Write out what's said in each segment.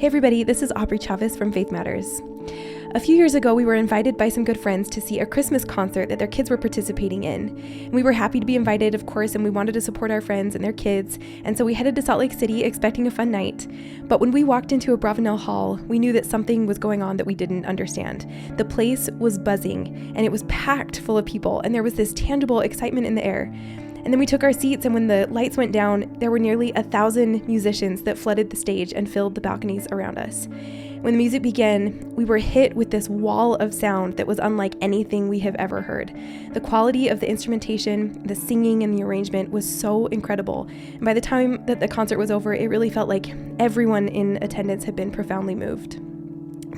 Hey everybody, this is Aubrey Chavez from Faith Matters. A few years ago, we were invited by some good friends to see a Christmas concert that their kids were participating in. And we were happy to be invited, of course, and we wanted to support our friends and their kids, and so we headed to Salt Lake City expecting a fun night. But when we walked into Abravanel Hall, we knew that something was going on that we didn't understand. The place was buzzing, and it was packed full of people, and there was this tangible excitement in the air. And then we took our seats, and when the lights went down, there were nearly 1,000 musicians that flooded the stage and filled the balconies around us. When the music began, we were hit with this wall of sound that was unlike anything we have ever heard. The quality of the instrumentation, the singing, and the arrangement was so incredible. And by the time that the concert was over, it really felt like everyone in attendance had been profoundly moved.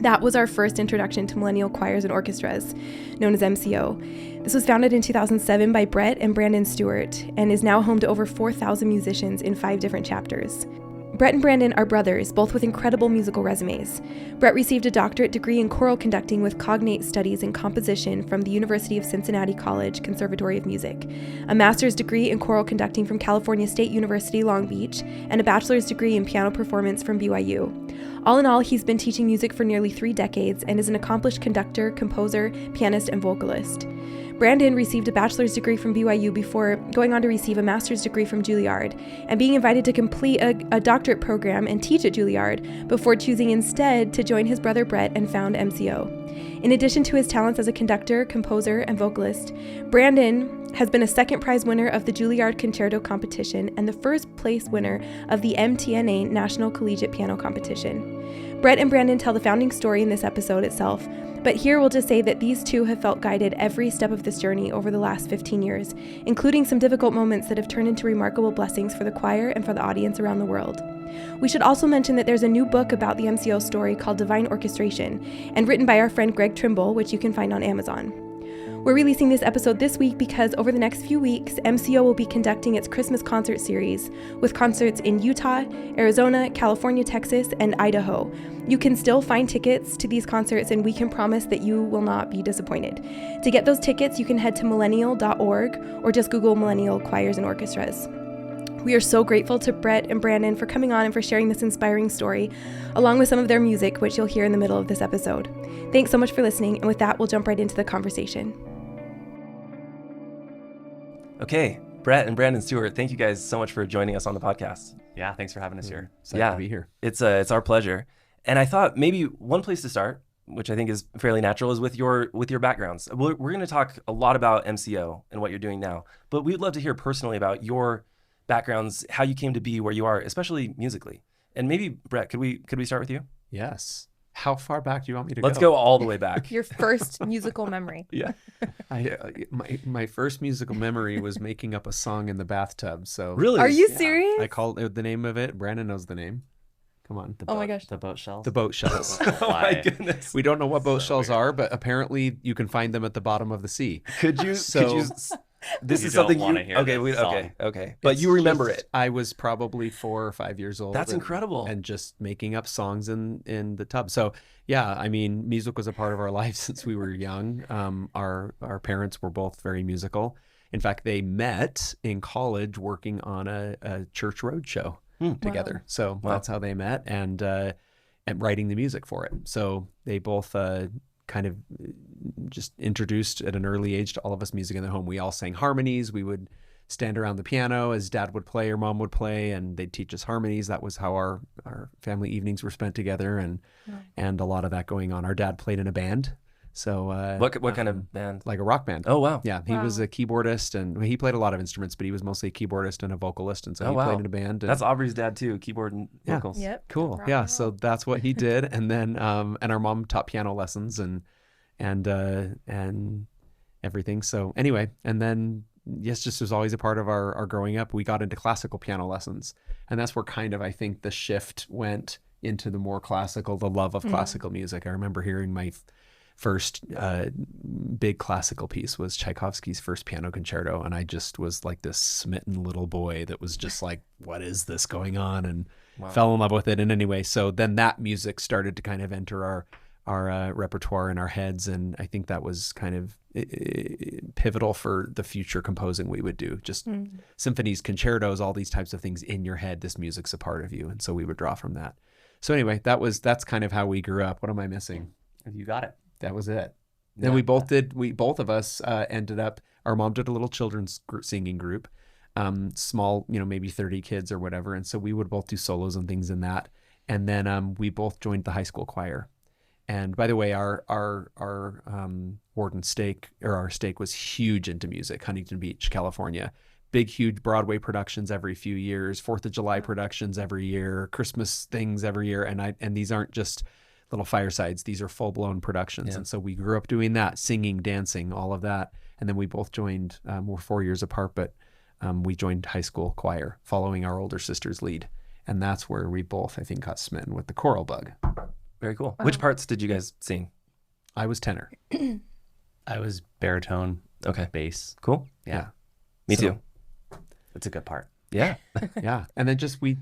That was our first introduction to millennial choirs and orchestras, known as MCO. This was founded in 2007 by Brett and Brandon Stewart and is now home to over 4,000 musicians in 5 different chapters. Brett and Brandon are brothers, both with incredible musical resumes. Brett received a doctorate degree in choral conducting with cognate studies in composition from the University of Cincinnati College Conservatory of Music, a master's degree in choral conducting from California State University, Long Beach, and a bachelor's degree in piano performance from BYU. All in all, he's been teaching music for nearly 3 decades and is an accomplished conductor, composer, pianist, and vocalist. Brandon received a bachelor's degree from BYU before going on to receive a master's degree from Juilliard and being invited to complete a doctorate program and teach at Juilliard before choosing instead to join his brother Brett and found MCO. In addition to his talents as a conductor, composer, and vocalist, Brandon has been a second prize winner of the Juilliard Concerto Competition and the first place winner of the MTNA National Collegiate Piano Competition. Brett and Brandon tell the founding story in this episode itself, but here we'll just say that these two have felt guided every step of this journey over the last 15 years, including some difficult moments that have turned into remarkable blessings for the choir and for the audience around the world. We should also mention that there's a new book about the MCO story called Divine Orchestration, and written by our friend Greg Trimble, which you can find on Amazon. We're releasing this episode this week because over the next few weeks, MCO will be conducting its Christmas concert series with concerts in Utah, Arizona, California, Texas, and Idaho. You can still find tickets to these concerts, and we can promise that you will not be disappointed. To get those tickets, you can head to millennial.org or just Google Millennial Choirs and Orchestras. We are so grateful to Brett and Brandon for coming on and for sharing this inspiring story, along with some of their music, which you'll hear in the middle of this episode. Thanks so much for listening, and with that, we'll jump right into the conversation. Okay, Brett and Brandon Stewart, thank you guys so much for joining us on the podcast. Yeah, thanks for having us here. Excited to be here. It's our pleasure. And I thought maybe one place to start, which I think is fairly natural, is with your backgrounds. We're going to talk a lot about MCO and what you're doing now, but we'd love to hear personally about your backgrounds, how you came to be where you are, especially musically. And maybe, Brett, could we start with you? Yes. How far back do you want me to go? Let's go all the way back. Your first musical memory. Yeah. My first musical memory was making up a song in the bathtub. So really? Are you serious? I called the name of it. Brandon knows the name. Come on. My gosh. The boat shells? The boat shells. Oh my goodness. We don't know what boat shells are, but apparently you can find them at the bottom of the sea. Could you this You is don't something wanna you hear okay, this song. okay. But you remember it. I was probably 4 or 5 years old. That's incredible. And just making up songs in the tub. So yeah, I mean, music was a part of our life since we were young. Our parents were both very musical. In fact, they met in college working on a church road show together. Wow. So that's how they met and writing the music for it. So they both kind of just introduced at an early age to all of us music in the home. We all sang harmonies. We would stand around the piano as dad would play or mom would play, and they'd teach us harmonies. That was how our family evenings were spent together, and a lot of that going on. Our dad played in a band. So what kind of band? Like a rock band. Oh wow. Yeah, he was a keyboardist, and he played a lot of instruments, but he was mostly a keyboardist and a vocalist, and so he played in a band. And that's Aubrey's dad too, keyboard and vocals. Yep. Cool. Yeah, so that's what he did, and then and our mom taught piano lessons and everything. So anyway, and then just was always a part of our growing up. We got into classical piano lessons, and that's where kind of I think the shift went into the more classical, the love of classical music. I remember hearing my first big classical piece was Tchaikovsky's First Piano Concerto, and I just was like this smitten little boy that was just like, what is this going on? And fell in love with it. And anyway, so then that music started to kind of enter our repertoire in our heads, and I think that was kind of pivotal for the future composing we would do. Just symphonies, concertos, all these types of things in your head. This music's a part of you, and so we would draw from that. So anyway, that's kind of how we grew up. What am I missing? You got it. That was it. Then we both of us ended up, our mom did a little children's singing group, small, maybe 30 kids or whatever. And so we would both do solos and things in that. And then we both joined the high school choir. And by the way, our Warden stake, or our stake, was huge into music, Huntington Beach, California. Big, huge Broadway productions every few years, 4th of July productions every year, Christmas things every year. And these aren't just little firesides. These are full-blown productions. Yeah. And so we grew up doing that, singing, dancing, all of that. And then we both joined, we're 4 years apart, but we joined high school choir following our older sister's lead. And that's where we both, I think, got smitten with the choral bug. Very cool. Wow. Which parts did you guys sing? I was tenor. I was baritone. Okay. Bass. Cool. Yeah. Me too. It's a good part. Yeah. Yeah. And then just we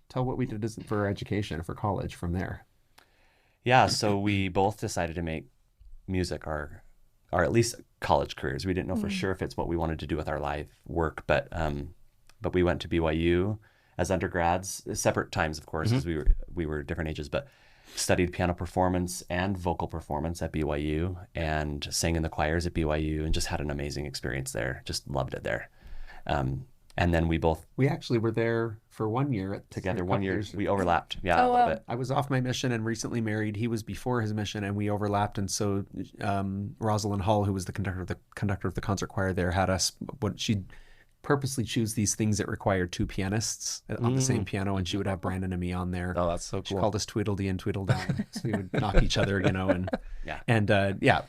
tell what we did for education, for college from there. Yeah. So we both decided to make music our at least college careers. We didn't know for sure if it's what we wanted to do with our life work, but we went to BYU as undergrads, separate times, of course, as we were different ages, but studied piano performance and vocal performance at BYU and sang in the choirs at BYU and just had an amazing experience there. Just loved it there. And then we actually were there for 1 year together. 1 year. We overlapped. Yeah. A little bit. I was off my mission and recently married. He was before his mission and we overlapped. And so Abravanel Hall, who was the conductor of the concert choir there, had us, she'd purposely choose these things that required two pianists on the same piano, and she would have Brandon and me on there. Oh, that's so cool. She called us Tweedledee and Tweedledum. So we would knock each other, and yeah. And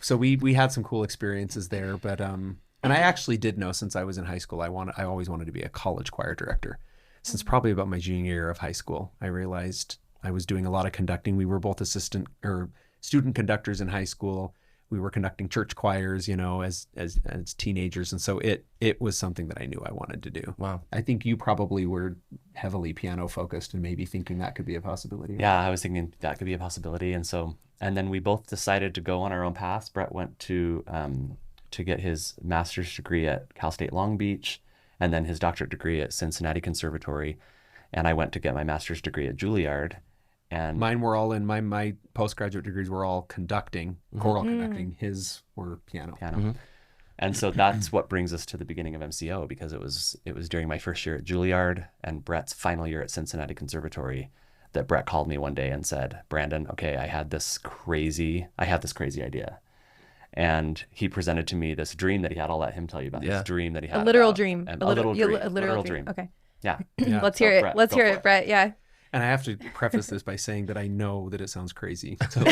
so we had some cool experiences there, but and I actually did know since I was in high school, I always wanted to be a college choir director. Since probably about my junior year of high school, I realized I was doing a lot of conducting. We were both assistant or student conductors in high school. We were conducting church choirs, as teenagers. And so it was something that I knew I wanted to do. Wow. I think you probably were heavily piano focused and maybe thinking that could be a possibility. Yeah, I was thinking that could be a possibility. And then we both decided to go on our own paths. Brett went to get his master's degree at Cal State Long Beach and then his doctorate degree at Cincinnati Conservatory. And I went to get my master's degree at Juilliard. And mine were all in my postgraduate degrees were all conducting, choral conducting. His were piano. And so that's what brings us to the beginning of MCO, because it was during my first year at Juilliard and Brett's final year at Cincinnati Conservatory that Brett called me one day and said, "Brandon, okay, I had this crazy idea." And he presented to me this dream that he had. I'll let him tell you about this dream that he had. A literal dream. A literal dream. Okay. Yeah. Let's hear it. Let's hear it, Brett. Yeah. And I have to preface this by saying that I know that it sounds crazy. So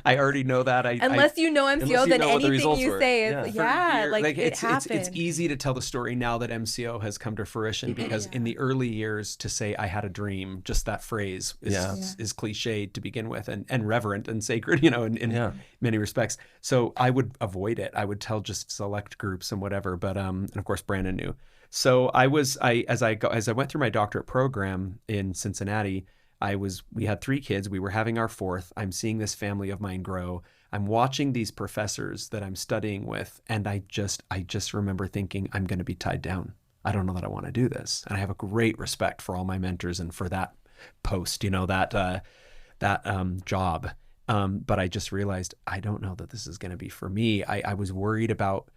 I already know that. Unless you know MCO, then anything you say is it happens. It's easy to tell the story now that MCO has come to fruition, because in the early years to say I had a dream, just that phrase is cliched to begin with and reverent and sacred, in many respects. So I would avoid it. I would tell just select groups and whatever. But and of course Brandon knew. So as I went through my doctorate program in Cincinnati, we had 3 kids. We were having our 4th. I'm seeing this family of mine grow. I'm watching these professors that I'm studying with, and I just remember thinking, I'm going to be tied down. I don't know that I want to do this. And I have a great respect for all my mentors and for that post, that job. But I just realized I don't know that this is going to be for me. I was worried about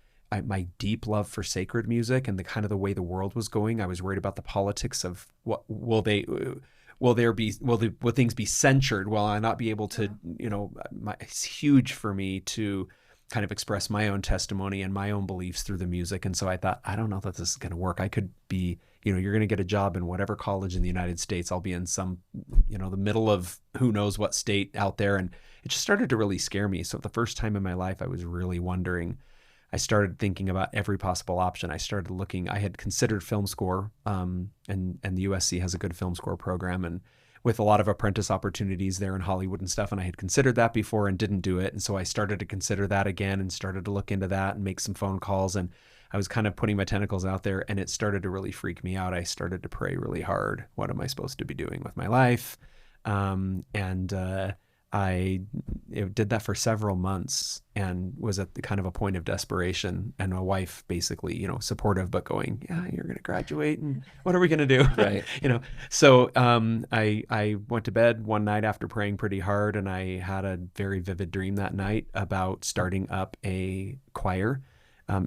my deep love for sacred music and the kind of the way the world was going. I was worried about the politics of what will things be censored? Will I not be able to, it's huge for me to kind of express my own testimony and my own beliefs through the music. And so I thought, I don't know that this is going to work. I could be, you're going to get a job in whatever college in the United States. I'll be in some, the middle of who knows what state out there. And it just started to really scare me. So the first time in my life, I was really wondering. I started thinking about every possible option. I started looking. I had considered film score, and the USC has a good film score program, and with a lot of apprentice opportunities there in Hollywood and stuff. And I had considered that before and didn't do it. And so I started to consider that again and started to look into that and make some phone calls. And I was kind of putting my tentacles out there, and it started to really freak me out. I started to pray really hard. What am I supposed to be doing with my life? did that for several months and was at the kind of a point of desperation, and my wife basically, supportive, but going, yeah, you're going to graduate and what are we going to do? Right. So I went to bed one night after praying pretty hard, and I had a very vivid dream that night about starting up a choir.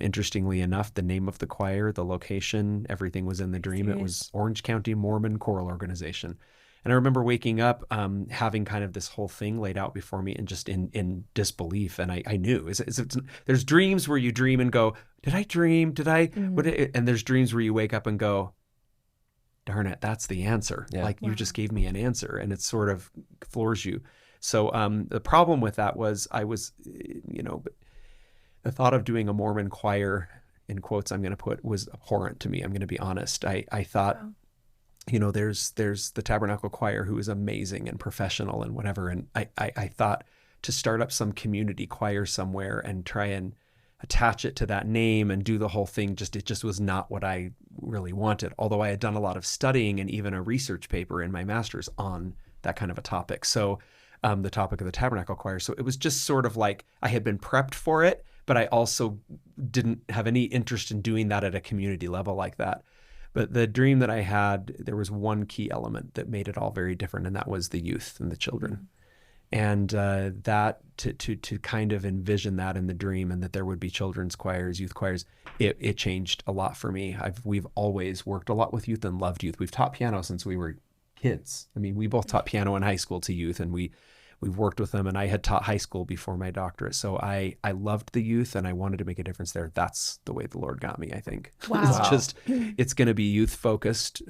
Interestingly enough, the name of the choir, the location, everything was in the dream. It was Orange County Mormon Choral Organization. And I remember waking up, having kind of this whole thing laid out before me and just in disbelief. And I knew there's dreams where you dream and go, did I dream? Did I? And there's dreams where you wake up and go, darn it, that's the answer. Yeah. You just gave me an answer, and it sort of floors you. So the problem with that was the thought of doing a Mormon choir, in quotes I'm going to put, was abhorrent to me. I'm going to be honest. I thought, there's the Tabernacle Choir, who is amazing and professional and whatever. And I thought to start up some community choir somewhere and try and attach it to that name and do the whole thing, it just was not what I really wanted. Although I had done a lot of studying and even a research paper in my master's on that kind of a topic. So the topic of the Tabernacle Choir. So it was just sort of like I had been prepped for it, but I also didn't have any interest in doing that at a community level like that. But the dream that I had, there was one key element that made it all very different, and that was the youth and the children. And that to kind of envision that in the dream, and that there would be children's choirs, youth choirs, it changed a lot for me. We've always worked a lot with youth and loved youth. We've taught piano since we were kids. I mean, we both taught piano in high school to youth, and we've worked with them, and I had taught high school before my doctorate. So I loved the youth, and I wanted to make a difference there. That's the way the Lord got me, I think. Wow. It's going to be youth focused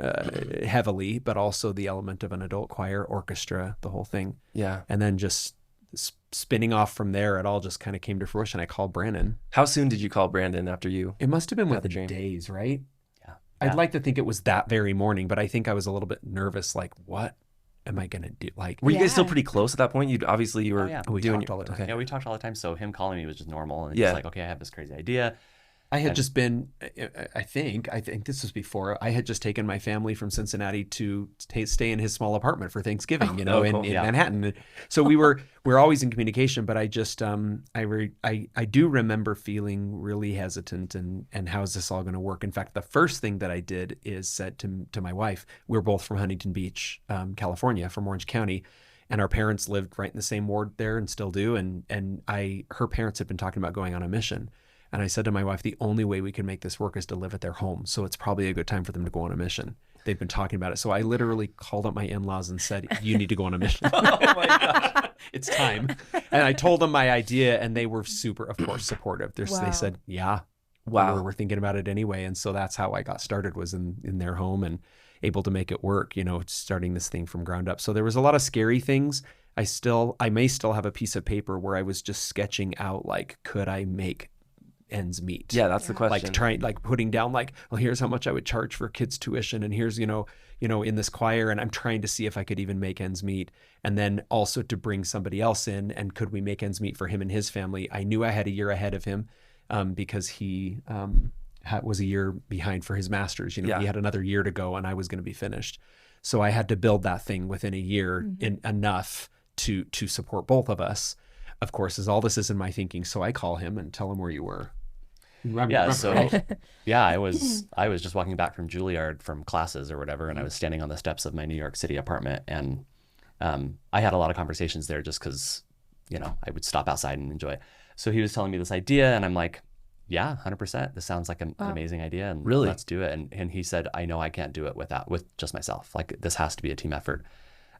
heavily, but also the element of an adult choir, orchestra, the whole thing. Yeah. And then just spinning off from there, it all just kind of came to fruition. I called Brandon. How soon did you call Brandon after you? It must have been Got the within dream. days, right? Yeah. I'd like to think it was that very morning, but I think I was a little bit nervous, like, what am I going to do? Like, Were you guys still Yeah. pretty close at that point? You were Oh, yeah. we doing talked all the time. okay. Yeah, we talked all the time. So him calling me was just normal. And Yeah. he's like, okay, I have this crazy idea. I had just been, I think this was before, I had just taken my family from Cincinnati to stay in his small apartment for Thanksgiving, cool. in Yeah. Manhattan. So we're always in communication, but I just, I do remember feeling really hesitant and how's this all going to work? In fact, the first thing that I did is said to my wife, we're both from Huntington Beach, California, from Orange County. And our parents lived right in the same ward there and still do. And her parents had been talking about going on a mission. And I said to my wife, the only way we can make this work is to live at their home. So it's probably a good time for them to go on a mission. They've been talking about it. So I literally called up my in-laws and said, you need to go on a mission. Oh my gosh. It's time. And I told them my idea, and they were super, of course, supportive. Wow. They said, yeah, Wow. we're thinking about it anyway. And so that's how I got started, was in their home and able to make it work, starting this thing from ground up. So there was a lot of scary things. I may still have a piece of paper where I was just sketching out, like, could I make ends meet? Yeah, that's the question. Putting down, like, well, here's how much I would charge for kids' tuition, and here's, in this choir, and I'm trying to see if I could even make ends meet. And then also to bring somebody else in, and could we make ends meet for him and his family? I knew I had a year ahead of him, because he was a year behind for his master's. Yeah. He had another year to go, and I was going to be finished. So I had to build that thing within a year enough to support both of us. Of course, as all this is in my thinking. So I call him and tell him where you were. Yeah, so yeah, I was just walking back from Juilliard from classes or whatever, and I was standing on the steps of my New York City apartment, and I had a lot of conversations there just because, I would stop outside and enjoy it. So he was telling me this idea, and I'm like, yeah, 100%. This sounds like an amazing idea, and Really? let's do it. And he said, I know I can't do it with just myself. Like, this has to be a team effort.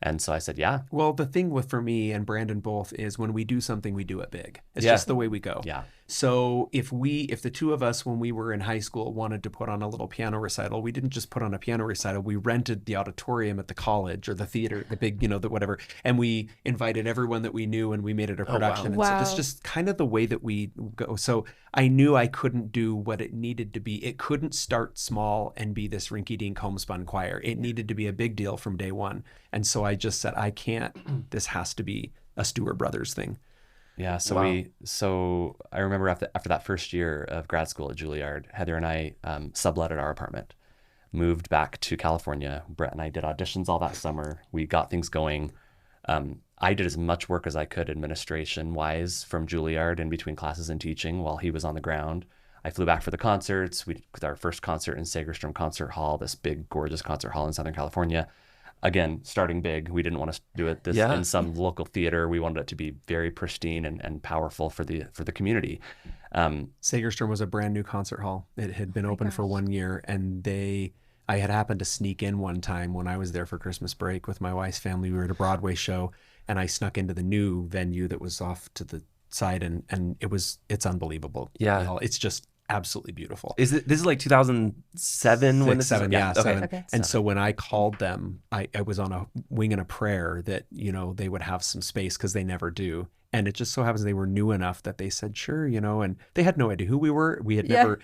And so I said, yeah. Well, the thing for me and Brandon both is when we do something, we do it big. It's Yeah. just the way we go. Yeah. So if the two of us, when we were in high school, wanted to put on a little piano recital, we didn't just put on a piano recital. We rented the auditorium at the college or the theater, the big, the whatever. And we invited everyone that we knew, and we made it a production. Wow. And so it's just kind of the way that we go. So I knew I couldn't do what it needed to be. It couldn't start small and be this rinky-dink homespun choir. It needed to be a big deal from day one. And so I just said, I can't, this has to be a Stewart Brothers thing. Yeah, so Wow. I remember after that first year of grad school at Juilliard, Heather and I subletted our apartment, moved back to California. Brett and I did auditions all that summer. We got things going. I did as much work as I could administration wise from Juilliard in between classes and teaching while he was on the ground. I flew back for the concerts. We did our first concert in Segerstrom Concert Hall, this big, gorgeous concert hall in Southern California. Again, starting big. We didn't want to do it in some local theater. We wanted it to be very pristine and powerful for the community. Segerstrom was a brand new concert hall. It had been open for 1 year, and I had happened to sneak in one time when I was there for Christmas break with my wife's family. We were at a Broadway show, and I snuck into the new venue that was off to the side, and it's unbelievable. Yeah. It's just absolutely beautiful. This is like 2007 when this seven, is? yeah, Okay. 7. Okay. And so when I called them, I was on a wing and a prayer that, they would have some space because they never do. And it just so happens they were new enough that they said, sure, and they had no idea who we were. We had never,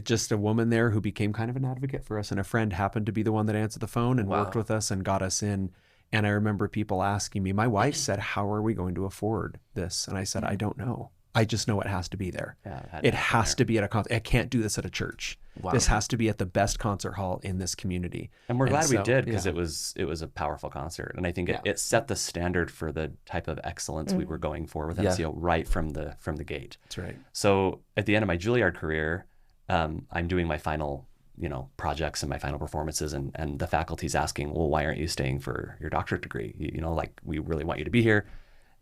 just a woman there who became kind of an advocate for us. And a friend happened to be the one that answered the phone and worked with us and got us in. And I remember people asking me, my wife said, how are we going to afford this? And I said, I don't know. I just know it has to be there. Yeah, it has to be at a concert. I can't do this at a church. Wow. This has to be at the best concert hall in this community. And we're glad we did, because yeah. it was a powerful concert. And I think it set the standard for the type of excellence we were going for with MCO right from the gate. That's right. So at the end of my Juilliard career, I'm doing my final projects and my final performances, and the faculty's asking, well, why aren't you staying for your doctorate degree? We really want you to be here.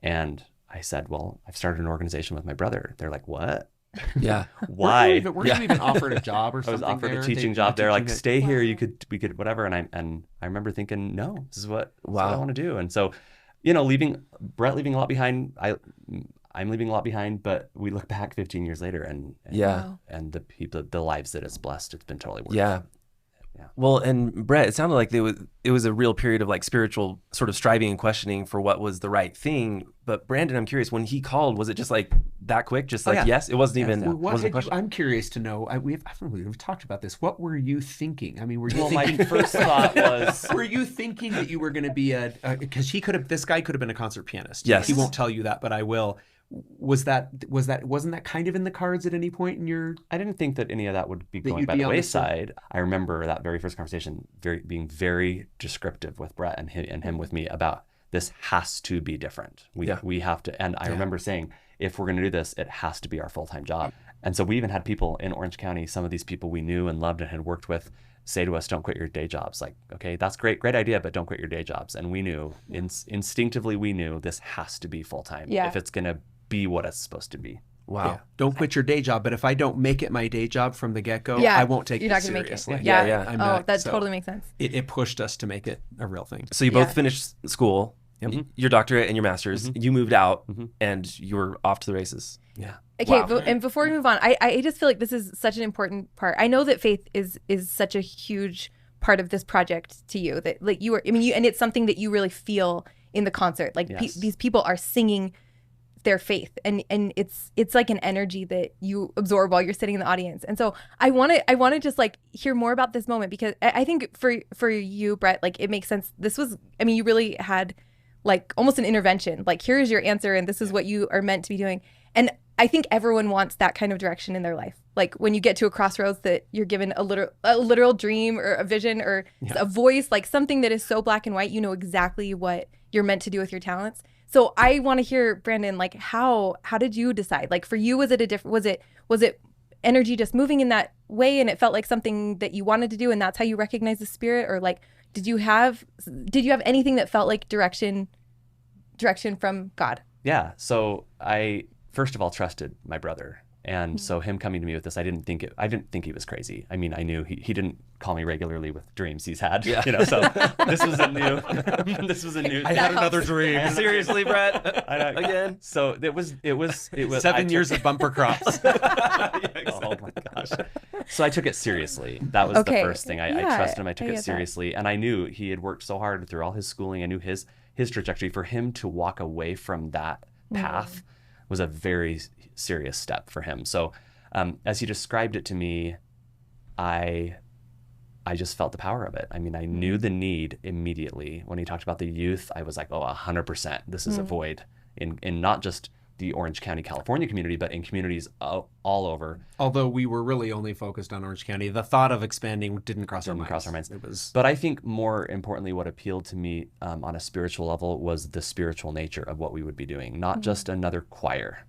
And I said, well, I've started an organization with my brother. They're like, what? Yeah. Why? Weren't you even offered a job or I something? was offered there? a teaching job. They're like, stay here. We could whatever. And I remember thinking, no, this is what I want to do. And so, Brett leaving a lot behind. I'm leaving a lot behind, but we look back 15 years later and and the people, the lives that it's blessed, it's been totally worth it. Yeah. Well, and Brett, it sounded like it was a real period of like spiritual sort of striving and questioning for what was the right thing. But Brandon, I'm curious, when he called, was it just like that quick? Just yes? It wasn't even, wasn't a question? I'm curious to know, we've talked about this. What were you thinking? I mean, were you thinking? My first thought was, were you thinking that you were going to be because this guy could have been a concert pianist. Yes. He won't tell you that, but I will. Wasn't that kind of in the cards at any point in your? I didn't think that any of that would be going by the wayside. I remember that very first conversation being very descriptive with Brett and him with me about this has to be different. We have to, and I remember saying, if we're going to do this, it has to be our full-time job. And so we even had people in Orange County, some of these people we knew and loved and had worked with, say to us, don't quit your day jobs. Like, okay, that's great idea, but don't quit your day jobs. And we knew, instinctively we knew this has to be full-time if it's going to be what it's supposed to be. Wow. Yeah. Don't quit your day job, but if I don't make it my day job from the get-go, I won't take it seriously. That totally makes sense. It pushed us to make it a real thing. So you both finished school, your doctorate and your master's. You moved out and you were off to the races. Yeah. Okay, and before we move on, I just feel like this is such an important part. I know that faith is such a huge part of this project to you, that like you were, and it's something that you really feel in the concert. Like these people are singing their faith, and it's like an energy that you absorb while you're sitting in the audience. And so I want to just like hear more about this moment, because I think for you, Brett, like it makes sense. This was, you really had like almost an intervention. Like, here's your answer, and this is what you are meant to be doing. And I think everyone wants that kind of direction in their life. Like when you get to a crossroads that you're given a literal dream or a vision or a voice, like something that is so black and white, you know exactly what you're meant to do with your talents. So I want to hear, Brandon, like how did you decide? Like for you, was it energy just moving in that way and it felt like something that you wanted to do and that's how you recognize the Spirit? Or like, did you have anything that felt like direction from God? Yeah. So I first of all trusted my brother. And so him coming to me with this, I didn't think he was crazy. I mean, I knew he didn't call me regularly with dreams he's had. Yeah. So this was a new. I had another dream. Seriously, Brett? Again? So it was 7 years of bumper crops. Oh my gosh. So I took it seriously. That was the first thing. I trusted him. I took it seriously. And I knew he had worked so hard through all his schooling. I knew his trajectory. For him to walk away from that path was a very serious step for him. So as he described it to me, I just felt the power of it. I mean, I knew the need immediately. When he talked about the youth, I was like, 100%. This is a void in not just the Orange County, California community, but in communities all over. Although we were really only focused on Orange County, the thought of expanding didn't cross our minds. It was... But I think more importantly, what appealed to me on a spiritual level was the spiritual nature of what we would be doing, not just another choir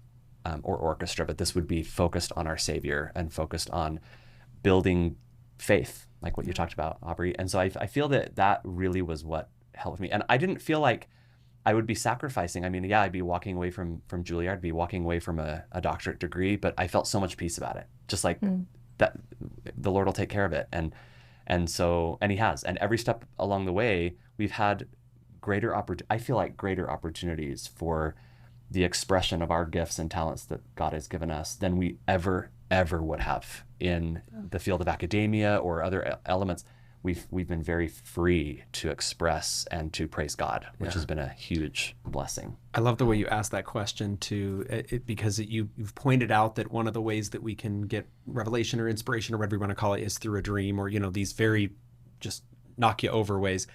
or orchestra, but this would be focused on our Savior and focused on building faith, like what you talked about, Aubrey. And so I feel that really was what helped me. And I didn't feel like I would be sacrificing. I mean, yeah, I'd be walking away from Juilliard, I'd be walking away from a doctorate degree, but I felt so much peace about it. Just like that, the Lord will take care of it. And he has. And every step along the way, we've had greater opportunities for the expression of our gifts and talents that God has given us than we ever would have in the field of academia or other elements. We've been very free to express and to praise God, which has been a huge blessing. I love the way you asked that question too, because you've pointed out that one of the ways that we can get revelation or inspiration or whatever you want to call it is through a dream or, these very just knock you over ways.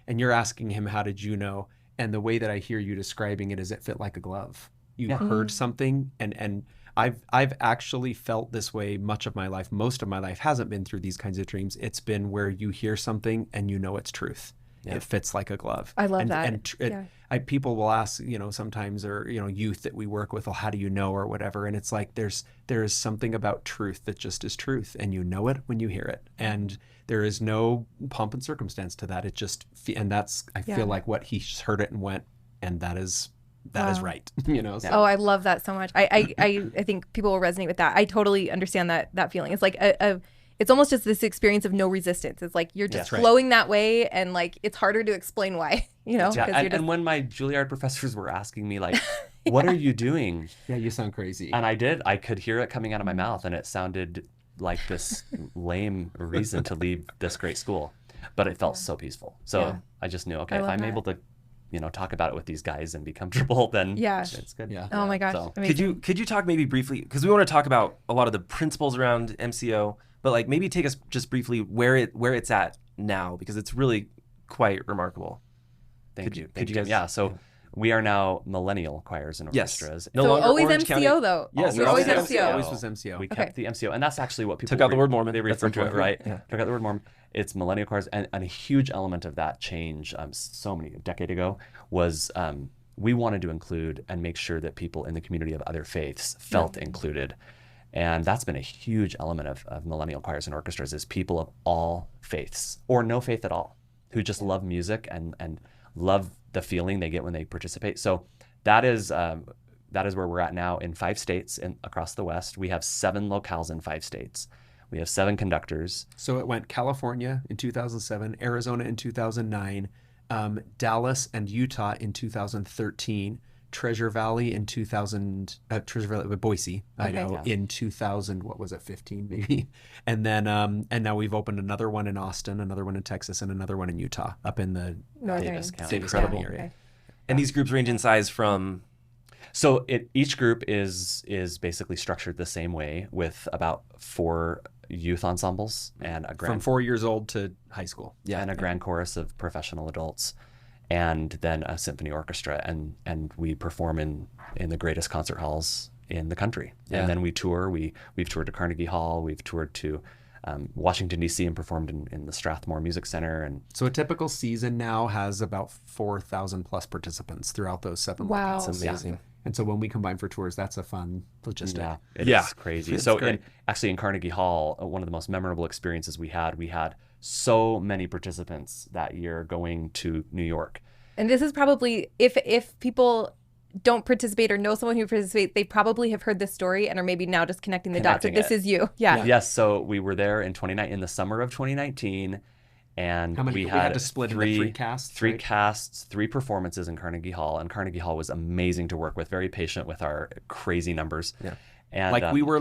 And you're asking him, how did you know? And the way that I hear you describing it is it fit like a glove. You heard something and I've actually felt this way much of my life. Most of my life hasn't been through these kinds of dreams. It's been where you hear something and it's truth. Yeah. It fits like a glove. I love that. People will ask, sometimes, or, youth that we work with, well, how do you know, or whatever. And it's like, there is something about truth that just is truth. And you know it when you hear it. And there is no pomp and circumstance to that. It just, and that's, I feel like what he heard it and went, and that is right. So. Oh, I love that so much. I think people will resonate with that. I totally understand that feeling. It's like it's almost just this experience of no resistance. It's like you're just flowing that way, and like it's harder to explain why. And when my Juilliard professors were asking me like, "What are you doing?" Yeah, you sound crazy. And I could hear it coming out of my mouth, and it sounded like this lame reason to leave this great school, but it felt so peaceful. So I just knew, okay, if I'm able to talk about it with these guys and be comfortable, then it's good. Yeah. Oh my gosh. So, could you talk maybe briefly, because we want to talk about a lot of the principles around MCO, but like maybe take us just briefly where it's at now, because it's really quite remarkable. Thank you. Yeah. So we are now millennial choirs and orchestras. No longer always Orange MCO County. Though. Yes, always MCO. Always was MCO. We kept the MCO, and that's actually what people took out the word Mormon. They refer to it, right? Yeah. Took out the word Mormon. It's millennial choirs, and a huge element of that change, a decade ago, was we wanted to include and make sure that people in the community of other faiths felt included. And that's been a huge element of millennial choirs and orchestras, is people of all faiths or no faith at all who just love music and love the feeling they get when they participate. So that is where we're at now in 5 states across the West. We have 7 locales in 5 states. We have 7 conductors. So it went California in 2007, Arizona in 2009, Dallas and Utah in 2013, Treasure Valley in Boise, Idaho in 2000, what was it, 15 maybe? And then, and now we've opened another one in Austin, another one in Texas, and another one in Utah, up in the Davis County area. Okay. And these groups range in size from... So each group is basically structured the same way, with about 4 youth ensembles and a from 4 years old to high school. And a grand chorus of professional adults, and then a symphony orchestra, and we perform in the greatest concert halls in the country. And then we tour. We've toured to Carnegie Hall. We've toured to Washington, D.C. and performed in the Strathmore Music Center. And so a typical season now has about 4,000 plus participants throughout those 7 Wow. That's amazing. And so when we combine for tours, that's a fun logistic. Yeah, it's crazy. It's so great. In Carnegie Hall, one of the most memorable experiences we had so many participants that year going to New York. And this is probably, if people don't participate or know someone who participates, they probably have heard this story and are maybe now just connecting the dots that this is you. Yeah. Yes. So we were there in the summer of 2019. And we had to split into 3 casts. 3 casts, 3 performances in Carnegie Hall. And Carnegie Hall was amazing to work with, very patient with our crazy numbers. Yeah. And we were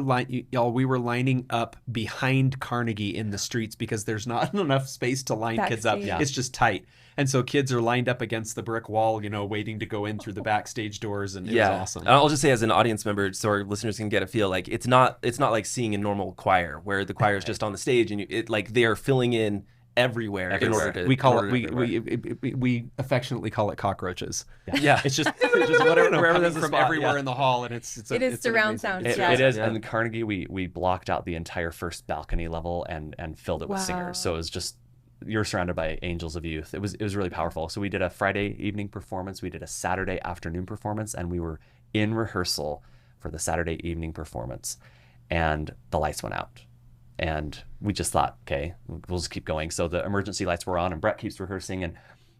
lining up behind Carnegie in the streets because there's not enough space to line kids up. Yeah. It's just tight. And so kids are lined up against the brick wall, waiting to go in through the backstage doors, and it was awesome. I'll just say, as an audience member, so our listeners can get a feel, like it's not like seeing a normal choir where the choir is just on the stage and they are filling in everywhere. In order to, We call in it order to everywhere. we affectionately call it cockroaches. Yeah. It's just whatever Wherever coming there's a from spot, everywhere yeah. in the hall, and it's It is it's an surround amazing- sound. it's- Yeah. It is. Yeah. And Carnegie, we blocked out the entire first balcony level and filled it with Wow. singers. So it was just, you're surrounded by angels of youth. It was really powerful. So we did a Friday evening performance, we did a Saturday afternoon performance, and we were in rehearsal for the Saturday evening performance, and the lights went out. And we just thought, okay, we'll just keep going. So the emergency lights were on, and Brett keeps rehearsing,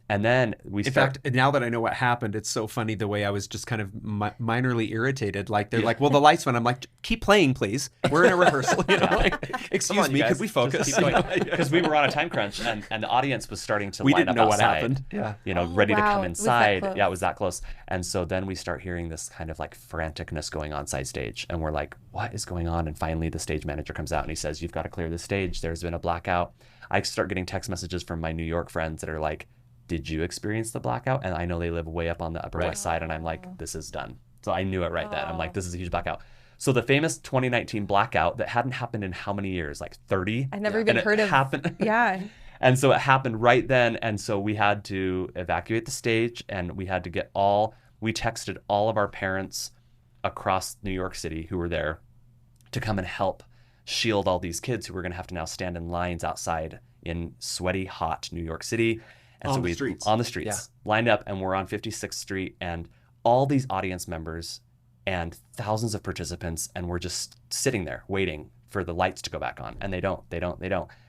and then we In fact, now that I know what happened, it's so funny the way I was just kind of minorly irritated. Like they're like, "Well, the lights went." I'm like, "Keep playing, please. We're in a rehearsal." You know, like, excuse me, could we focus? Because we were on a time crunch, and the audience was starting to We line didn't up know what outside, happened. Yeah. you know, Oh, ready to wow. come It was that inside. close. Yeah, it was that close. And so then we start hearing this kind of like franticness going on side stage, and we're like, what is going on? And finally the stage manager comes out and he says, you've got to clear the stage. There's been a blackout. I start getting text messages from my New York friends that are like, did you experience the blackout? And I know they live way up on the Upper West Side, and I'm like, this is done. So I knew it right then. I'm like, this is a huge blackout. So the famous 2019 blackout that hadn't happened in how many years? Like 30? I've never even And it heard of. happened. Yeah. And so it happened right then. And so we had to evacuate the stage, and we had to we texted all of our parents across New York City who were there to come and help shield all these kids who were going to have to now stand in lines outside in sweaty, hot New York City. And On so the streets. On the streets, lined up, and we're on 56th Street, and all these audience members and thousands of participants, and we're just sitting there waiting for the lights to go back on, and they don't.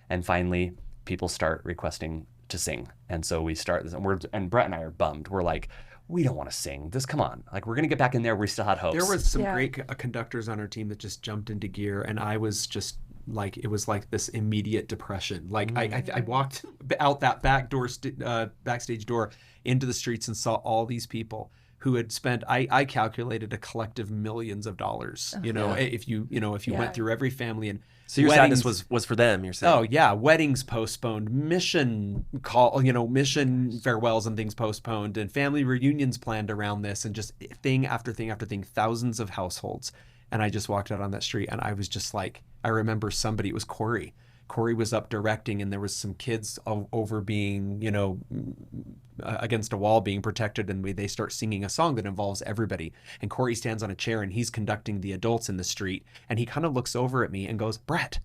And finally, people start requesting to sing, and so we start this, and Brett and I are bummed. We're like, we don't want to sing this. Come on, like we're gonna get back in there. We still had hopes. There were some Yeah. great conductors on our team that just jumped into gear, and I was just like, it was like this immediate depression. Like I walked out that backstage door into the streets and saw all these people who had spent, I calculated a collective millions of dollars. You know, if you Yeah. went through every family, and So your weddings- sadness was for them, you're saying? Oh yeah, weddings postponed, mission farewells and things postponed, and family reunions planned around this, and just thing after thing after thing, thousands of households. And I just walked out on that street, and I was just like, I remember somebody, it was Corey. Corey was up directing, and there was some kids over being, against a wall being protected, and they start singing a song that involves everybody. And Corey stands on a chair, and he's conducting the adults in the street, and he kind of looks over at me and goes, Brett.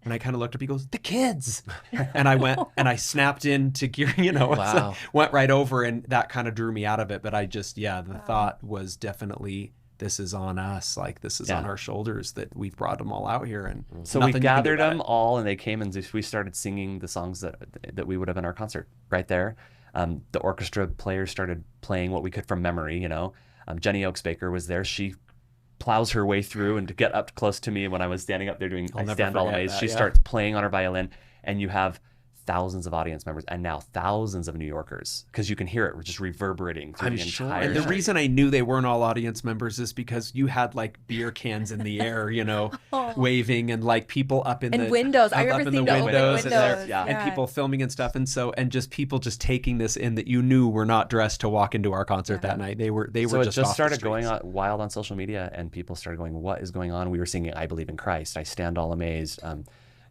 And I kind of looked up, he goes, the kids. And I went and I snapped into gear, Wow. went right over, and that kind of drew me out of it. But I just, the thought was definitely, this is on us. Like, this is on our shoulders, that we've brought them all out here. And So we gathered them all, and they came, and we started singing the songs that we would have in our concert right there. The orchestra players started playing what we could from memory. Jenny Oaks Baker was there. She plows her way through and to get up close to me when I was standing up there doing I Stand All Amazed. She starts playing on her violin, and you have thousands of audience members, and now thousands of New Yorkers, because you can hear it just reverberating through the entire And the street. reason I knew they weren't all audience members is because you had like beer cans in the air, waving, and like people up in And the windows. I up remember in seeing the the open windows, windows. and people filming and stuff, and just people just taking this in, that you knew were not dressed to walk into our concert that night. They were So it just just off started the going streets. wild on social media, and people started going, what is going on? We were singing I Believe in Christ, I Stand All Amazed,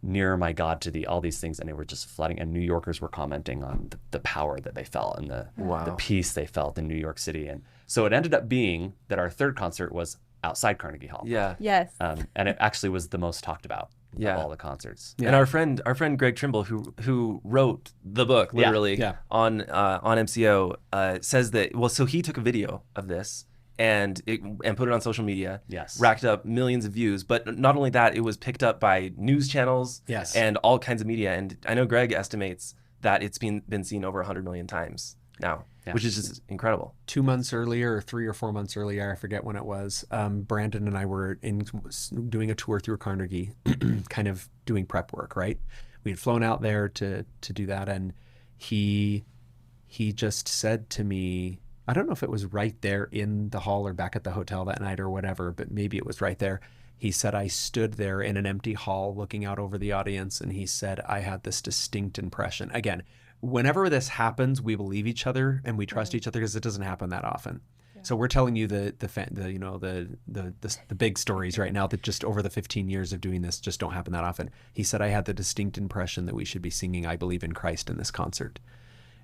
Nearer My God to Thee, all these things, and they were just flooding, and New Yorkers were commenting on the power that they felt, and the peace they felt in New York City. And so it ended up being that our third concert was outside Carnegie Hall. Yeah. Yes. And it actually was the most talked about of all the concerts. And our friend Greg Trimble, who wrote the book literally on MCO, says that, so he took a video of this and put it on social media. Yes. Racked up millions of views, but not only that, it was picked up by news channels. Yes. And all kinds of media. And I know Greg estimates that it's been seen over 100 million times now, which is just incredible. 2 months earlier, or 3 or 4 months earlier, I forget when it was, Brandon and I were doing a tour through Carnegie, kind of doing prep work, right? We had flown out there to do that, and he just said to me, I don't know if it was right there in the hall or back at the hotel that night or whatever, but maybe it was right there. He said, I stood there in an empty hall looking out over the audience, and he said, I had this distinct impression. Again, whenever this happens, we believe each other and we trust each other, because it doesn't happen that often. So we're telling you the big stories right now that just over the 15 years of doing this just don't happen that often. He said, I had the distinct impression that we should be singing "I Believe in Christ" in this concert.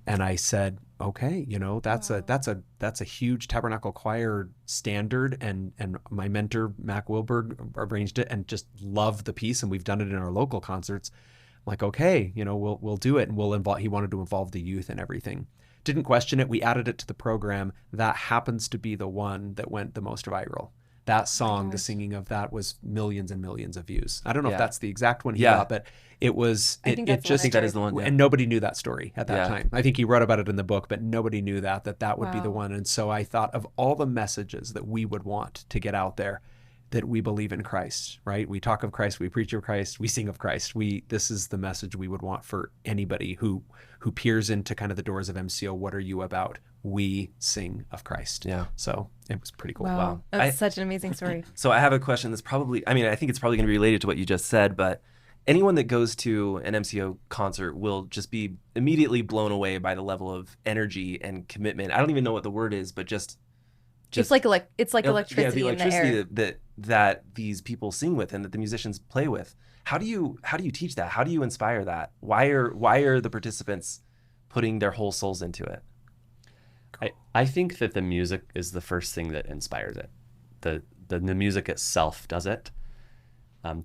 And I said, okay, that's a huge Tabernacle Choir standard, and my mentor Mac Wilberg arranged it and just loved the piece, and we've done it in our local concerts. I'm like, okay, we'll do it, and he wanted to involve the youth and everything. Didn't question it. We added it to the program. That happens to be the one that went the most viral. That song, the singing of that, was millions and millions of views. I don't know if that's the exact one he got, but it was. I think that is the one. And nobody knew that story at that time. I think he wrote about it in the book, but nobody knew that would be the one. And so I thought of all the messages that we would want to get out there, that we believe in Christ, right? We talk of Christ, we preach of Christ, we sing of Christ. This is the message we would want for anybody who peers into kind of the doors of MCO. What are you about? We sing of Christ. Yeah. So it was pretty cool. Wow. That's such an amazing story. So I have a question that's probably, I think it's probably going to be related to what you just said, but anyone that goes to an MCO concert will just be immediately blown away by the level of energy and commitment. I don't even know what the word is, but just it's like electricity the in the air. that these people sing with and that the musicians play with. How do you teach that? How do you inspire that? Why are the participants putting their whole souls into it? I think that the music is the first thing that inspires it. The music itself does it.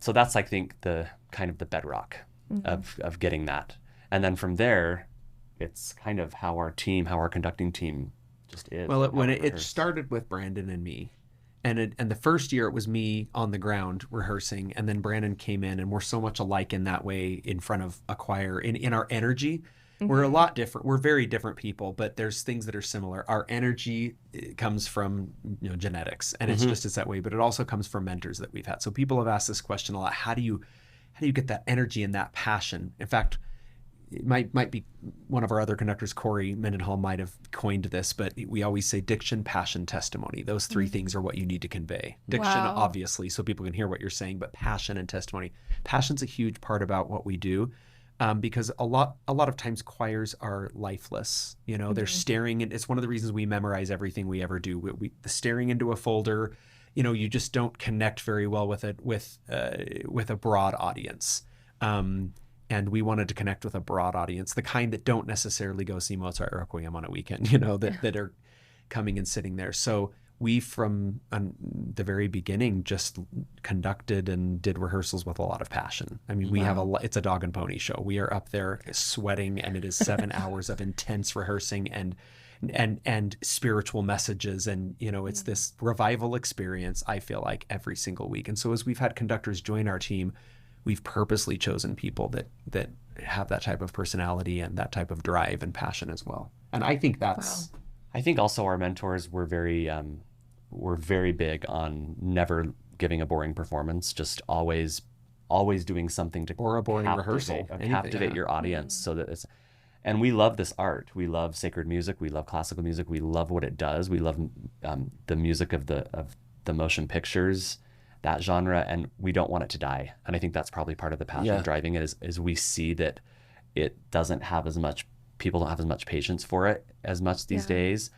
So that's, I think, the kind of the bedrock of getting that. And then from there, it's kind of how our conducting team just is. Well, it started with Brandon and me. And the first year it was me on the ground rehearsing, and then Brandon came in, and we're so much alike in that way in front of a choir. In our energy, we're a lot different. We're very different people, but there's things that are similar. Our energy comes from genetics, and it's that way. But it also comes from mentors that we've had. So people have asked this question a lot: How do you get that energy and that passion? In fact, it might be one of our other conductors, Corey Mendenhall, might have coined this, but we always say diction, passion, testimony. Those three things are what you need to convey. Diction, obviously, so people can hear what you're saying, but passion and testimony. Passion's a huge part about what we do, because a lot of times choirs are lifeless. They're staring, and it's one of the reasons we memorize everything we ever do. The staring into a folder, you just don't connect very well with it with a broad audience. And we wanted to connect with a broad audience, the kind that don't necessarily go see Mozart Requiem on a weekend, that are coming and sitting there. So we, from the very beginning, just conducted and did rehearsals with a lot of passion. We have it's a dog and pony show. We are up there sweating, and it is 7 hours of intense rehearsing and spiritual messages. And, it's this revival experience, I feel like, every single week. And so as we've had conductors join our team, we've purposely chosen people that have that type of personality and that type of drive and passion as well. And I think that's... I think also our mentors were very big on never giving a boring performance, just always doing something to... Or a boring rehearsal. Captivate your audience so that it's... And we love this art. We love sacred music. We love classical music. We love what it does. We love the music of the motion pictures, that genre, and we don't want it to die. And I think that's probably part of the passion driving it is we see that it doesn't have as much, people don't have as much patience for it as much these days.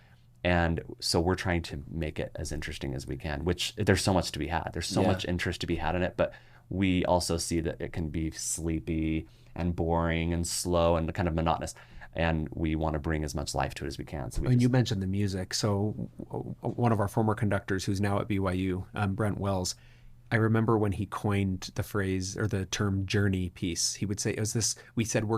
And so we're trying to make it as interesting as we can, which there's so much to be had. There's so much interest to be had in it, but we also see that it can be sleepy and boring and slow and kind of monotonous. And we want to bring as much life to it as we can. So you mentioned the music. So one of our former conductors who's now at BYU, Brent Wells, I remember when he coined the phrase or the term journey piece. He would say, we said, we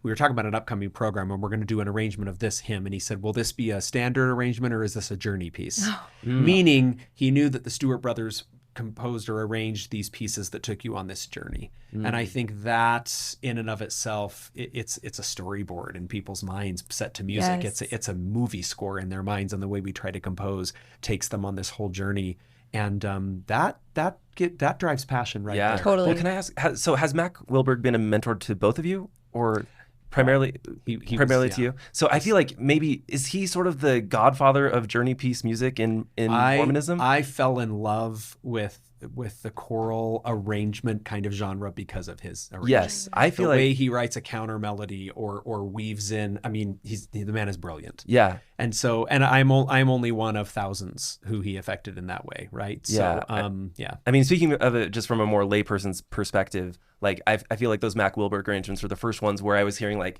were talking about an upcoming program and we're going to do an arrangement of this hymn. And he said, will this be a standard arrangement or is this a journey piece? Meaning he knew that the Stewart brothers composed or arranged these pieces that took you on this journey. And I think that in and of itself, it's a storyboard in people's minds set to music. Yes. It's a movie score in their minds, and the way we try to compose takes them on this whole journey. And that drives passion right there. Totally. Well, can I ask, so has Mac Wilberg been a mentor to both of you, or? primarily He primarily was, to you. So I feel like maybe is he sort of the godfather of journey piece music in Mormonism? I fell in love with the choral arrangement kind of genre because of his arrangement. Yes, I The feel way like he writes a counter melody or weaves in. I mean, the man is brilliant. yeah. And so, and I'm only one of thousands who he affected in that way, right? Yeah, So, yeah. I mean, speaking of it just from a more layperson's perspective, like I feel like those Mac Wilberg arrangements were the first ones where I was hearing like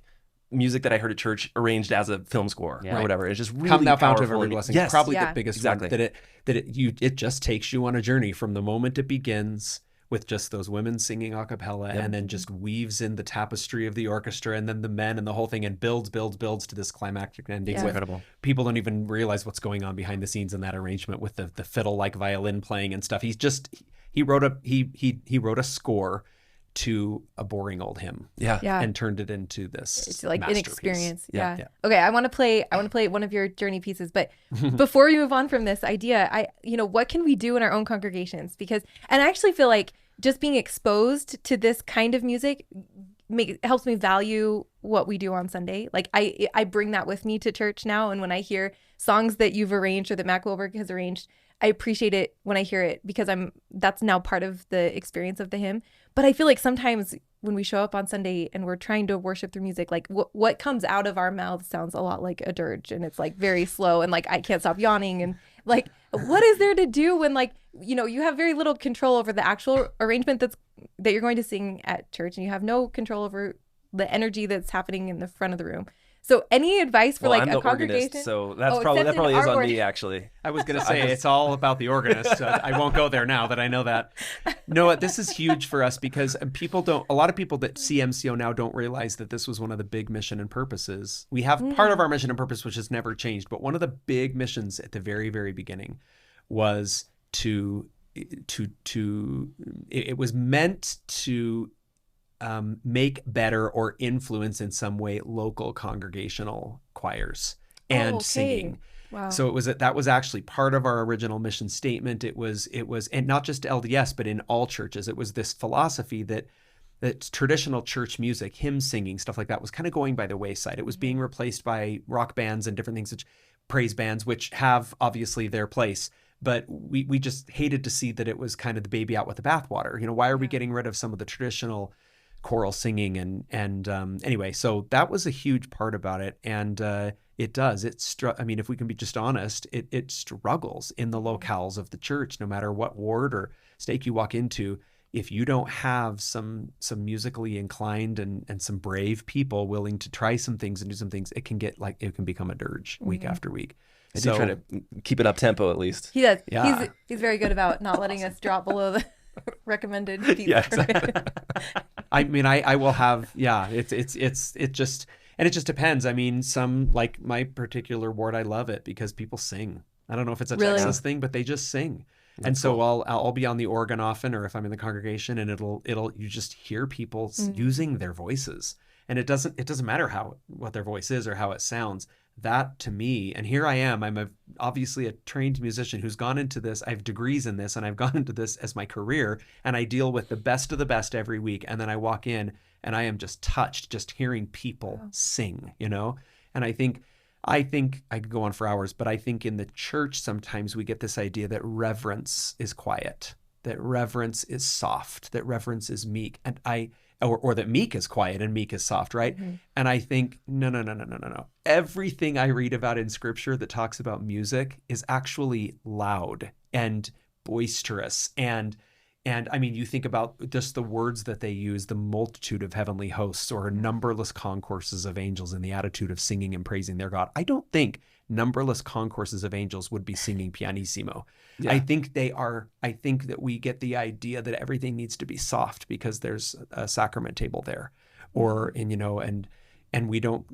music that I heard at church arranged as a film score Yeah. or whatever. It's just really Come thou fount of powerful every and- blessing. Yes, Probably Yeah. the biggest Exactly. one it just takes you on a journey from the moment it begins with just those women singing a cappella and then just weaves in the tapestry of the orchestra and then the men and the whole thing and builds to this climactic ending. Yeah. With Incredible. people don't even realize what's going on behind the scenes in that arrangement with the fiddle like violin playing and stuff. He wrote a score to a boring old hymn Yeah. Yeah. and turned it into this It's like an masterpiece. experience. Yeah. Yeah. Okay, I want to play one of your journey pieces, but before we move on from this idea, what can we do in our own congregations? And I actually feel like just being exposed to this kind of music helps me value what we do on Sunday. Like I bring that with me to church now, and when I hear songs that you've arranged or that Mac Wilberg has arranged, I appreciate it when I hear it because that's now part of the experience of the hymn. But I feel like sometimes when we show up on Sunday and we're trying to worship through music, like what comes out of our mouths sounds a lot like a dirge, and it's like very slow, and like I can't stop yawning, and like what is there to do when like you have very little control over the actual arrangement that you're going to sing at church, and you have no control over the energy that's happening in the front of the room. So any advice for Well, like I'm a the congregation? organist, so that's Oh, probably except that in probably is our on organ- me actually. I was going to say it's all about the organist. I won't go there now that I know that. No, this is huge for us because a lot of people that see MCO now don't realize that this was one of the big mission and purposes. We have part of our mission and purpose, which has never changed. But one of the big missions at the very, very beginning was it was meant to make better or influence in some way local congregational choirs and singing. Wow. So that was actually part of our original mission statement. It was, and not just LDS, but in all churches, it was this philosophy that traditional church music, hymn singing, stuff like that was kind of going by the wayside. It was being replaced by rock bands and different things, praise bands, which have obviously their place. But we just hated to see that it was kind of the baby out with the bathwater. Why are we getting rid of some of the traditional choral singing and anyway, so that was a huge part about it, and it does. I mean, if we can be just honest, it struggles in the locales of the church, no matter what ward or stake you walk into. If you don't have some musically inclined and some brave people willing to try some things and do some things, it can become a dirge week after week. I do try to keep it up tempo at least. He does. Yeah. He's very good about not letting us drop below the recommended beat. Yeah, exactly. I mean, I will have, it just depends. I mean, some, like my particular ward, I love it because people sing. I don't know if it's a Really? Texas thing, but they just sing. And so I'll be on the organ often, or if I'm in the congregation, and you just hear people using their voices. And it doesn't matter what their voice is or how it sounds. That to me, and here I am, I'm obviously a trained musician who's gone into this. I have degrees in this, and I've gone into this as my career, and I deal with the best of the best every week. And then I walk in and I am just touched just hearing people sing, And I think I could go on for hours, but I think in the church sometimes we get this idea that reverence is quiet, that reverence is soft, that reverence is meek, and or that meek is quiet and meek is soft, right? Mm-hmm. And I think, no. Everything I read about in scripture that talks about music is actually loud and boisterous. And I mean, you think about just the words that they use, the multitude of heavenly hosts or numberless concourses of angels in the attitude of singing and praising their God. I don't think numberless concourses of angels would be singing pianissimo. Yeah. I think that we get the idea that everything needs to be soft because there's a sacrament table there, and we don't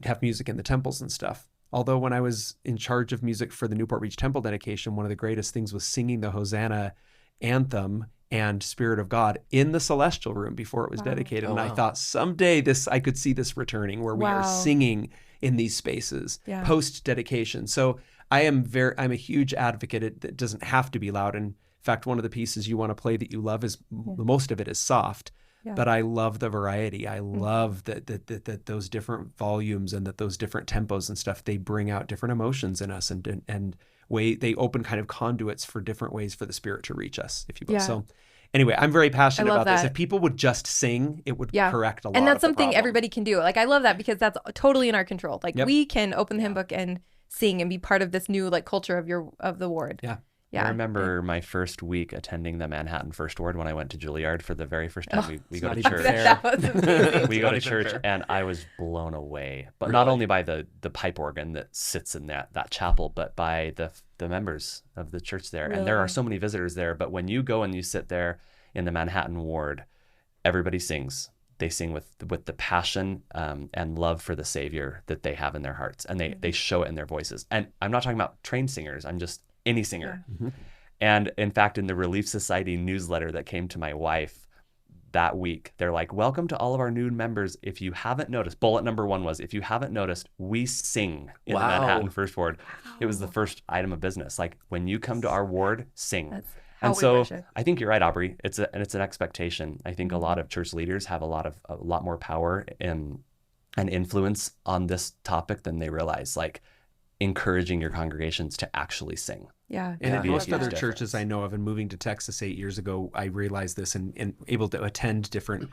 have music in the temples and stuff. Although when I was in charge of music for the Newport Beach Temple dedication, one of the greatest things was singing the Hosanna anthem and Spirit of God in the celestial room before it was dedicated. I thought someday I could see this returning where we are singing in these spaces post dedication. So I'm a huge advocate. It doesn't have to be loud. In fact, one of the pieces you want to play that you love is most of it is soft. Yeah. but I love the variety. I love that those different volumes and that those different tempos and stuff, they bring out different emotions in us and they open kind of conduits for different ways for the Spirit to reach us, if you will. Yeah. So anyway, I'm very passionate I love about this. that. If people would just sing, it would correct a lot And that's of the something problem. everybody can do. Like, I love that because that's totally in our control. Like, Yep. we can open the hymn book and sing and be part of this new like culture of the ward. Yeah. Yeah. I remember my first week attending the Manhattan First Ward when I went to Juilliard for the very first time. We go not to even church. fair. That was amazing. We go not to even church fair. and I was blown away, but not only by the pipe organ that sits in that chapel, but by the members of the church there. And there are Really? so many visitors there, but when you go and you sit there in the Manhattan Ward, everybody sings. They sing with the passion and love for the Savior that they have in their hearts, and they show it in their voices. And I'm not talking about trained singers, I'm just any singer. Mm-hmm. And in fact, in the Relief Society newsletter that came to my wife that week, they're like, welcome to all of our new members. If you haven't noticed, bullet number 1 was, if you haven't noticed, we sing in the Wow. Manhattan First Ward. It was the first item of business. Like, when you come to our ward, sing. That's how And we so worship. I think you're right, Aubrey. It's an expectation. I think a lot of church leaders have a lot more power and influence on this topic than they realize, like encouraging your congregations to actually sing. Yeah. And in be a most huge other difference. churches I know of, and moving to Texas 8 years ago, I realized this and able to attend different,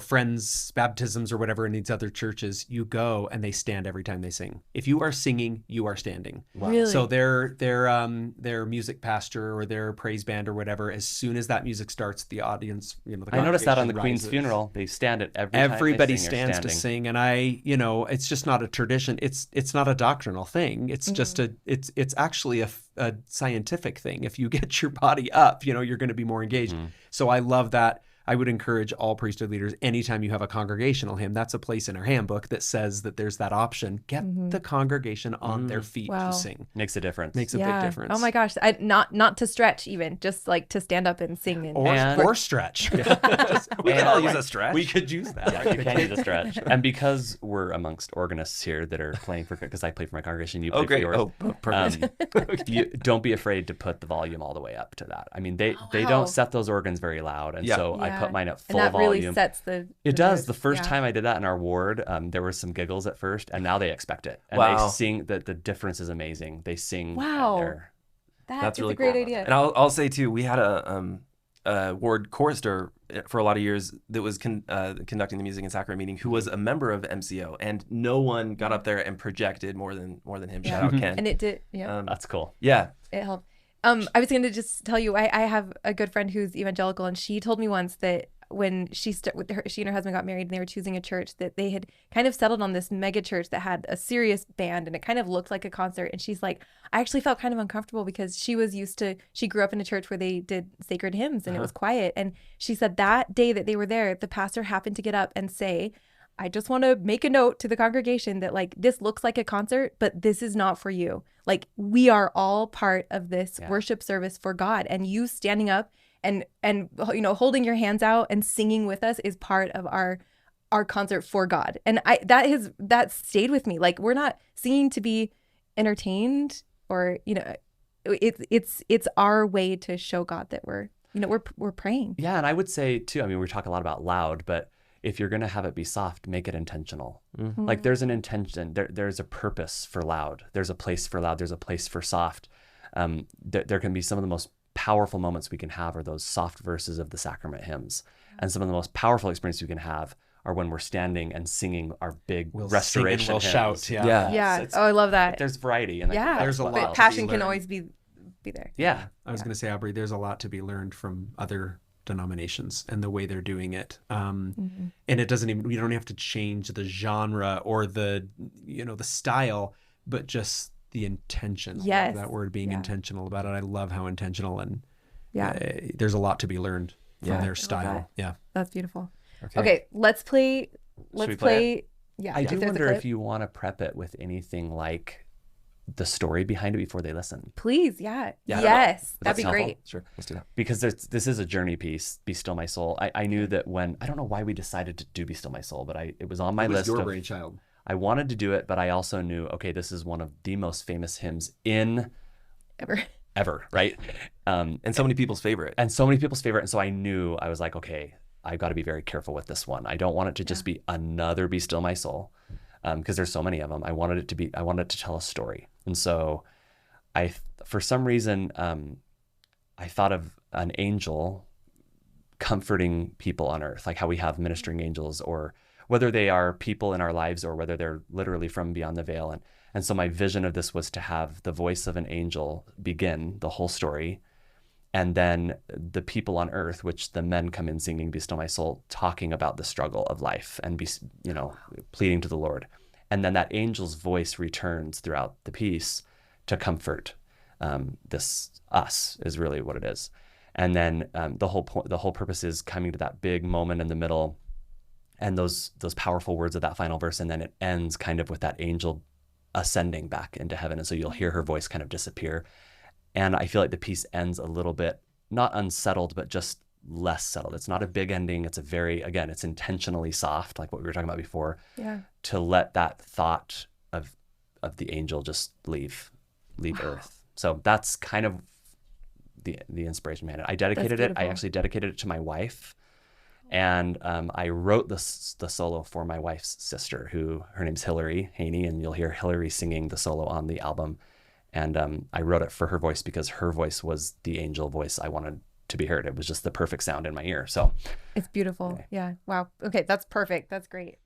friends' baptisms or whatever in these other churches, you go and they stand every time they sing. If you are singing, you are standing. Really? So their music pastor or their praise band or whatever, as soon as that music starts, the audience, the I noticed that on the congregation Queen's rises. funeral. They stand at every time Everybody they sing, stands to standing. sing, and it's just not a tradition. It's not a doctrinal thing. It's just it's actually a scientific thing. If you get your body up, you're going to be more engaged. So I love that. I would encourage all priesthood leaders, anytime you have a congregational hymn, that's a place in our handbook that says that there's that option. Get the congregation on their feet Wow. to sing. Makes a difference. Makes a big difference. Oh my gosh. Not to stretch even, just like to stand up and sing. And Or stretch. We can all use a stretch. We could use that. Yeah, you can use a stretch. And because we're amongst organists here that are playing because I play for my congregation, you play Oh, great. for yours. Oh, perfect. You don't be afraid to put the volume all the way up to that. I mean, they wow. don't set those organs very loud, and Yeah. so I put mine at full and that volume. really sets the It does. note. The first Yeah. time I did that in our ward, there were some giggles at first, and now they expect it. And Wow. they sing. The difference is amazing. They sing. Wow. They're- That's really a great cool. idea. And I'll say too, we had a ward chorister for a lot of years that was conducting the music and sacrament meeting, who was a member of MCO, and no one got up there and projected more than him. Shout out Ken. And it did. Yeah. That's cool. Yeah. It helped. I was going to just tell you, I have a good friend who's evangelical, and she told me once that when she and her husband got married and they were choosing a church, that they had kind of settled on this mega church that had a serious band and it kind of looked like a concert. And she's like, I actually felt kind of uncomfortable because she grew up in a church where they did sacred hymns and it was quiet. And she said that day that they were there, the pastor happened to get up and say, I just want to make a note to the congregation that like, this looks like a concert, but this is not for you. Like, we are all part of this worship service for God, and you standing up and holding your hands out and singing with us is part of our concert for God. And that stayed with me. Like, we're not singing to be entertained or, it's our way to show God that we're praying. Yeah, and I would say too. I mean, we talk a lot about loud, but if you're going to have it be soft, make it intentional. Mm-hmm. Like, there's an intention. There's a purpose for loud. There's a place for loud. There's a place for soft. There can be some of the most powerful moments we can have are those soft verses of the sacrament hymns. And some of the most powerful experiences we can have are when we're standing and singing our big restoration we'll hymns. shout. Yeah. Yeah. It's- I love that. There's variety. And I think Yeah. that's There's a what lot But to loud- be passion can learned. always be there. Yeah. I was going to say, Aubrey, there's a lot to be learned from other denominations and the way they're doing it. And it doesn't we don't have to change the genre or the style, but just the intention. Yes. That word being Yeah. intentional about it. I love how intentional, and Yeah. there's a lot to be learned from Yeah. their style. Yeah. That's beautiful. Okay, let's play. we play it? Yeah. I do there's a wonder clip. if you want to prep it with anything like the story behind it before they listen. Please, yeah. Yeah, Yes, Would that'd be that great. Sure. Let's do that. Because this is a journey piece, Be Still My Soul. I knew that I don't know why we decided to do Be Still My Soul, but it was on my It was list. your of, brainchild. I wanted to do it, but I also knew, okay, this is one of the most famous hymns in Ever. right? And so many people's favorite. And so many people's favorite. And so I was like, okay, I got to be very careful with this one. I don't want it to just be another Be Still My Soul, because there's so many of them. I wanted it to tell a story. And so for some reason, I thought of an angel comforting people on earth, like how we have ministering angels, or whether they are people in our lives or whether they're literally from beyond the veil. And so my vision of this was to have the voice of an angel begin the whole story, and then the people on earth, which the men come in singing Be Still My Soul, talking about the struggle of life and pleading to the Lord. And then that angel's voice returns throughout the piece to comfort us is really what it is. And then the whole purpose is coming to that big moment in the middle, and those powerful words of that final verse, and then it ends kind of with that angel ascending back into heaven. And so you'll hear her voice kind of disappear. And I feel like the piece ends a little bit, not unsettled, but just less settled. It's not a big ending. It's it's intentionally soft, like what we were talking about before, to let that thought of the angel just leave earth. So that's kind of the inspiration behind it. I dedicated it. I actually dedicated it to my wife. And I wrote the solo for my wife's sister, her name's Hillary Haney, and you'll hear Hillary singing the solo on the album. And I wrote it for her voice because her voice was the angel voice I wanted to be heard. It was just the perfect sound in my ear. So it's beautiful. Okay. Yeah. Wow. Okay. That's perfect. That's great.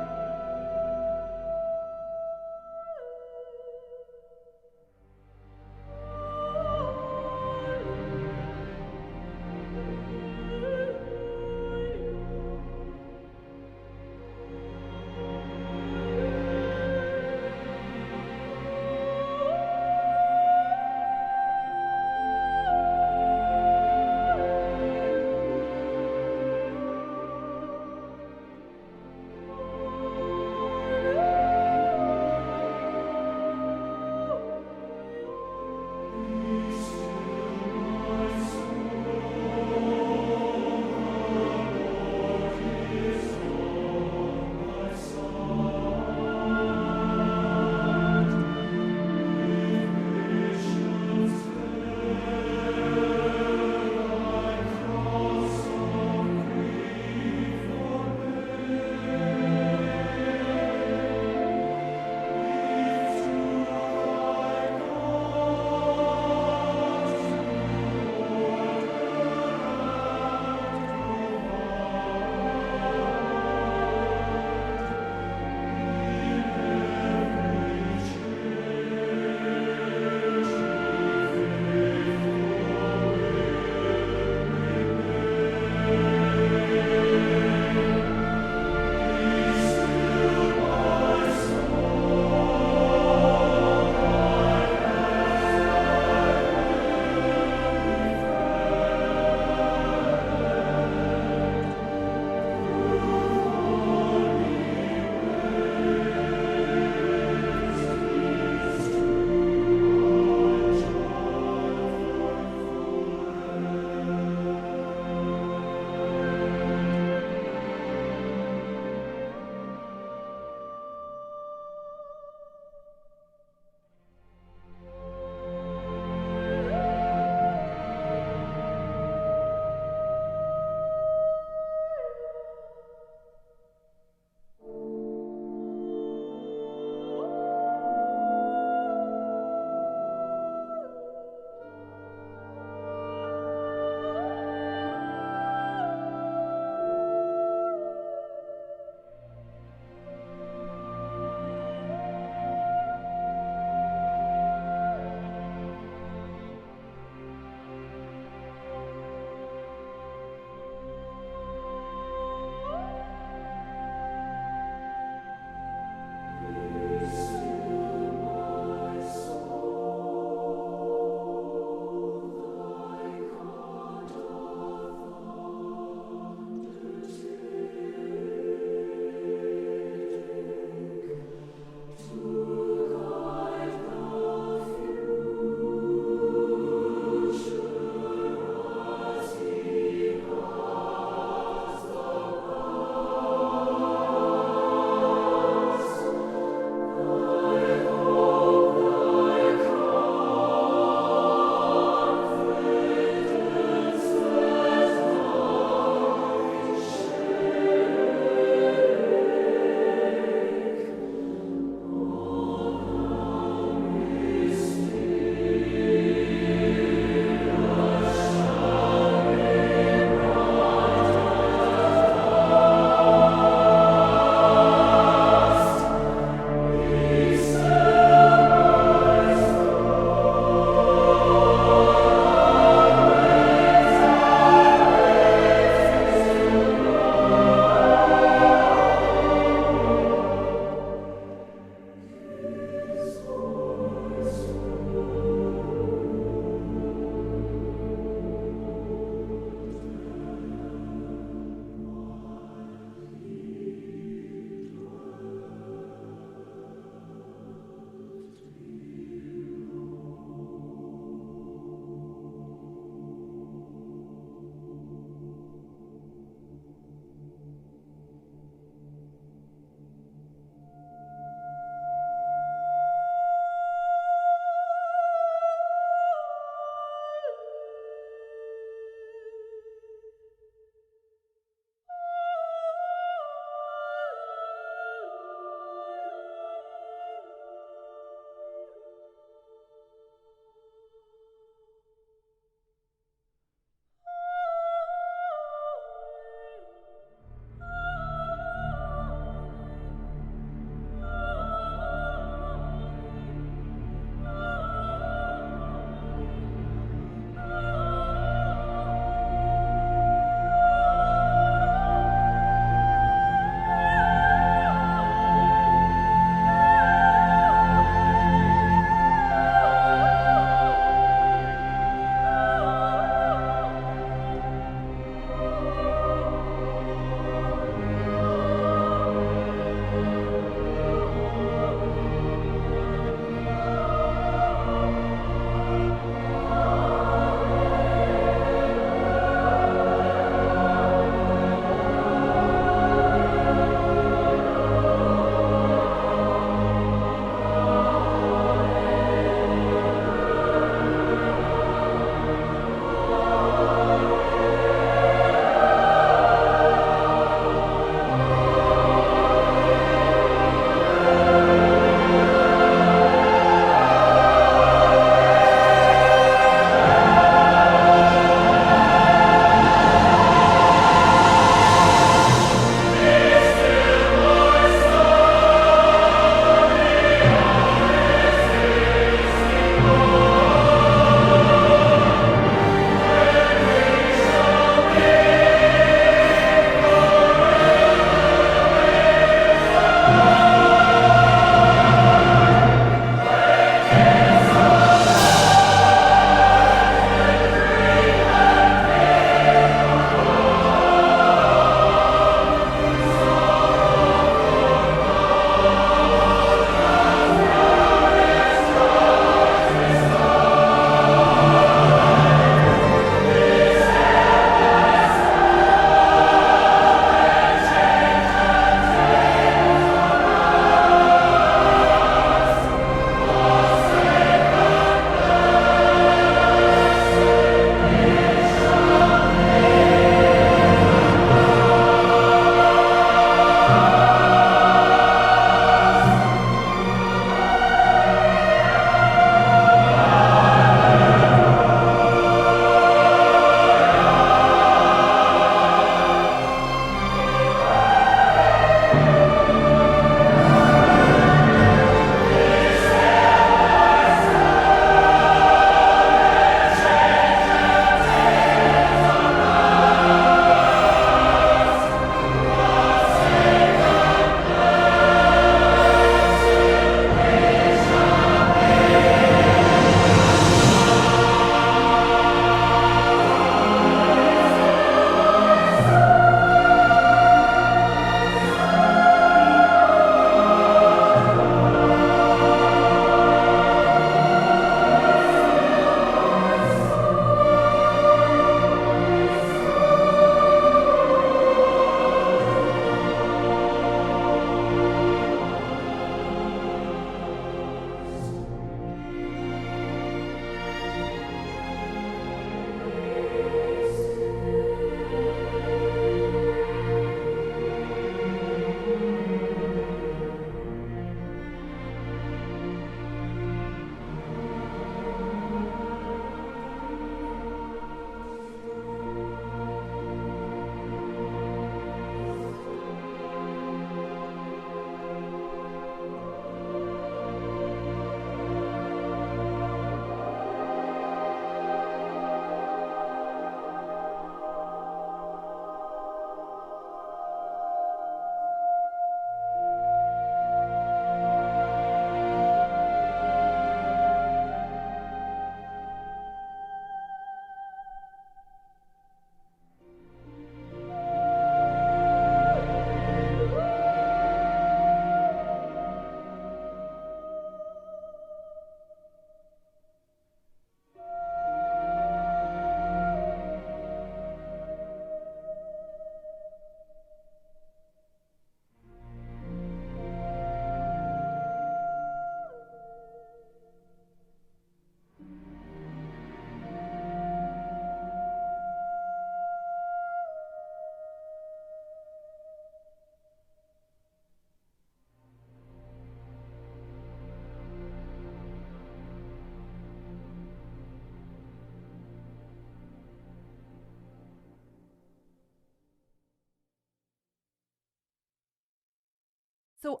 So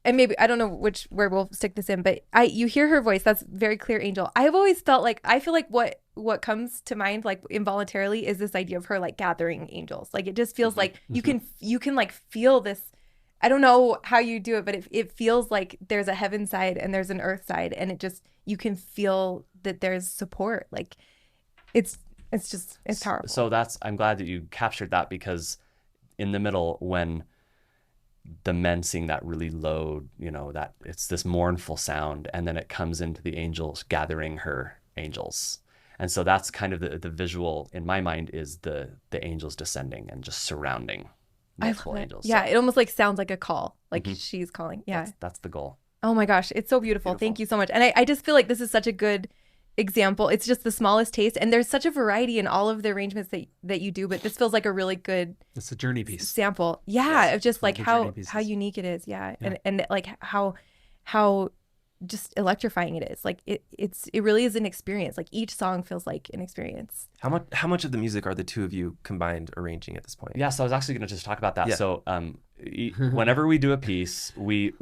and maybe I don't know where we'll stick this in, but you hear her voice. That's very clear, angel. I've always felt like, I feel like what comes to mind like involuntarily is this idea of her like gathering angels. Like it just feels like you can like feel this. I don't know how you do it, but it feels like there's a heaven side and there's an earth side, and you can feel that there's support. Like it's powerful. So I'm glad that you captured that, because in the middle, when the men sing that really low, that it's this mournful sound, and then it comes into the angels gathering her angels. And so that's kind of the visual in my mind, is the angels descending and just surrounding multiple angels. Yeah, So it almost like sounds like a call, like she's calling. Yeah. that's the goal. Oh my gosh, it's so beautiful. Thank you so much. And I just feel like this is such a good example. It's just the smallest taste, and there's such a variety in all of the arrangements that you do, but this feels like a really good It's a journey piece. sample. Yeah, Yes, of just like the how journey pieces. unique it is. Yeah. And like how just electrifying it is. Like it really is an experience. Like each song feels like an experience. How much of the music are the two of you combined arranging at this point? Yeah, so I was actually going to just talk about that. Yeah. So whenever we do a piece, we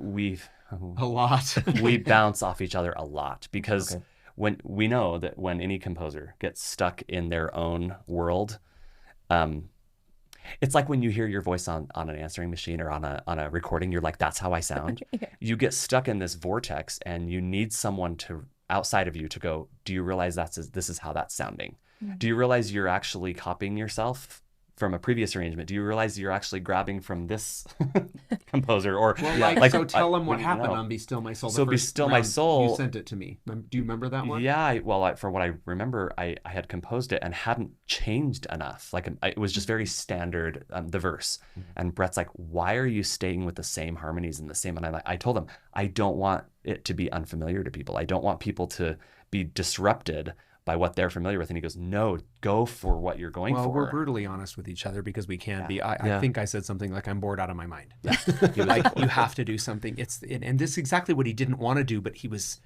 A lot. we bounce off each other a lot, because Okay. when we know that when any composer gets stuck in their own world, it's like when you hear your voice on an answering machine or on a recording, you're like, that's how I sound. Yeah. You get stuck in this vortex, and you need someone outside of you to go, do you realize this is how that's sounding? Do you realize you're actually copying yourself from a previous arrangement? Do you realize you're actually grabbing from this composer? Or So tell them what happened on Be Still My Soul. So The Be first Still My round, Soul. You sent it to me. Do you remember that one? Yeah, from what I remember, I had composed it and hadn't changed enough. Like it was just very standard, the verse. And Brett's like, why are you staying with the same harmonies and the same? And I told him, I don't want it to be unfamiliar to people. I don't want people to be disrupted by what they're familiar with. And he goes, no, go for what you're going for. Well, we're brutally honest with each other, because we can be. I think I said something like, I'm bored out of my mind. Like, you have to do something. And this is exactly what he didn't want to do, but he was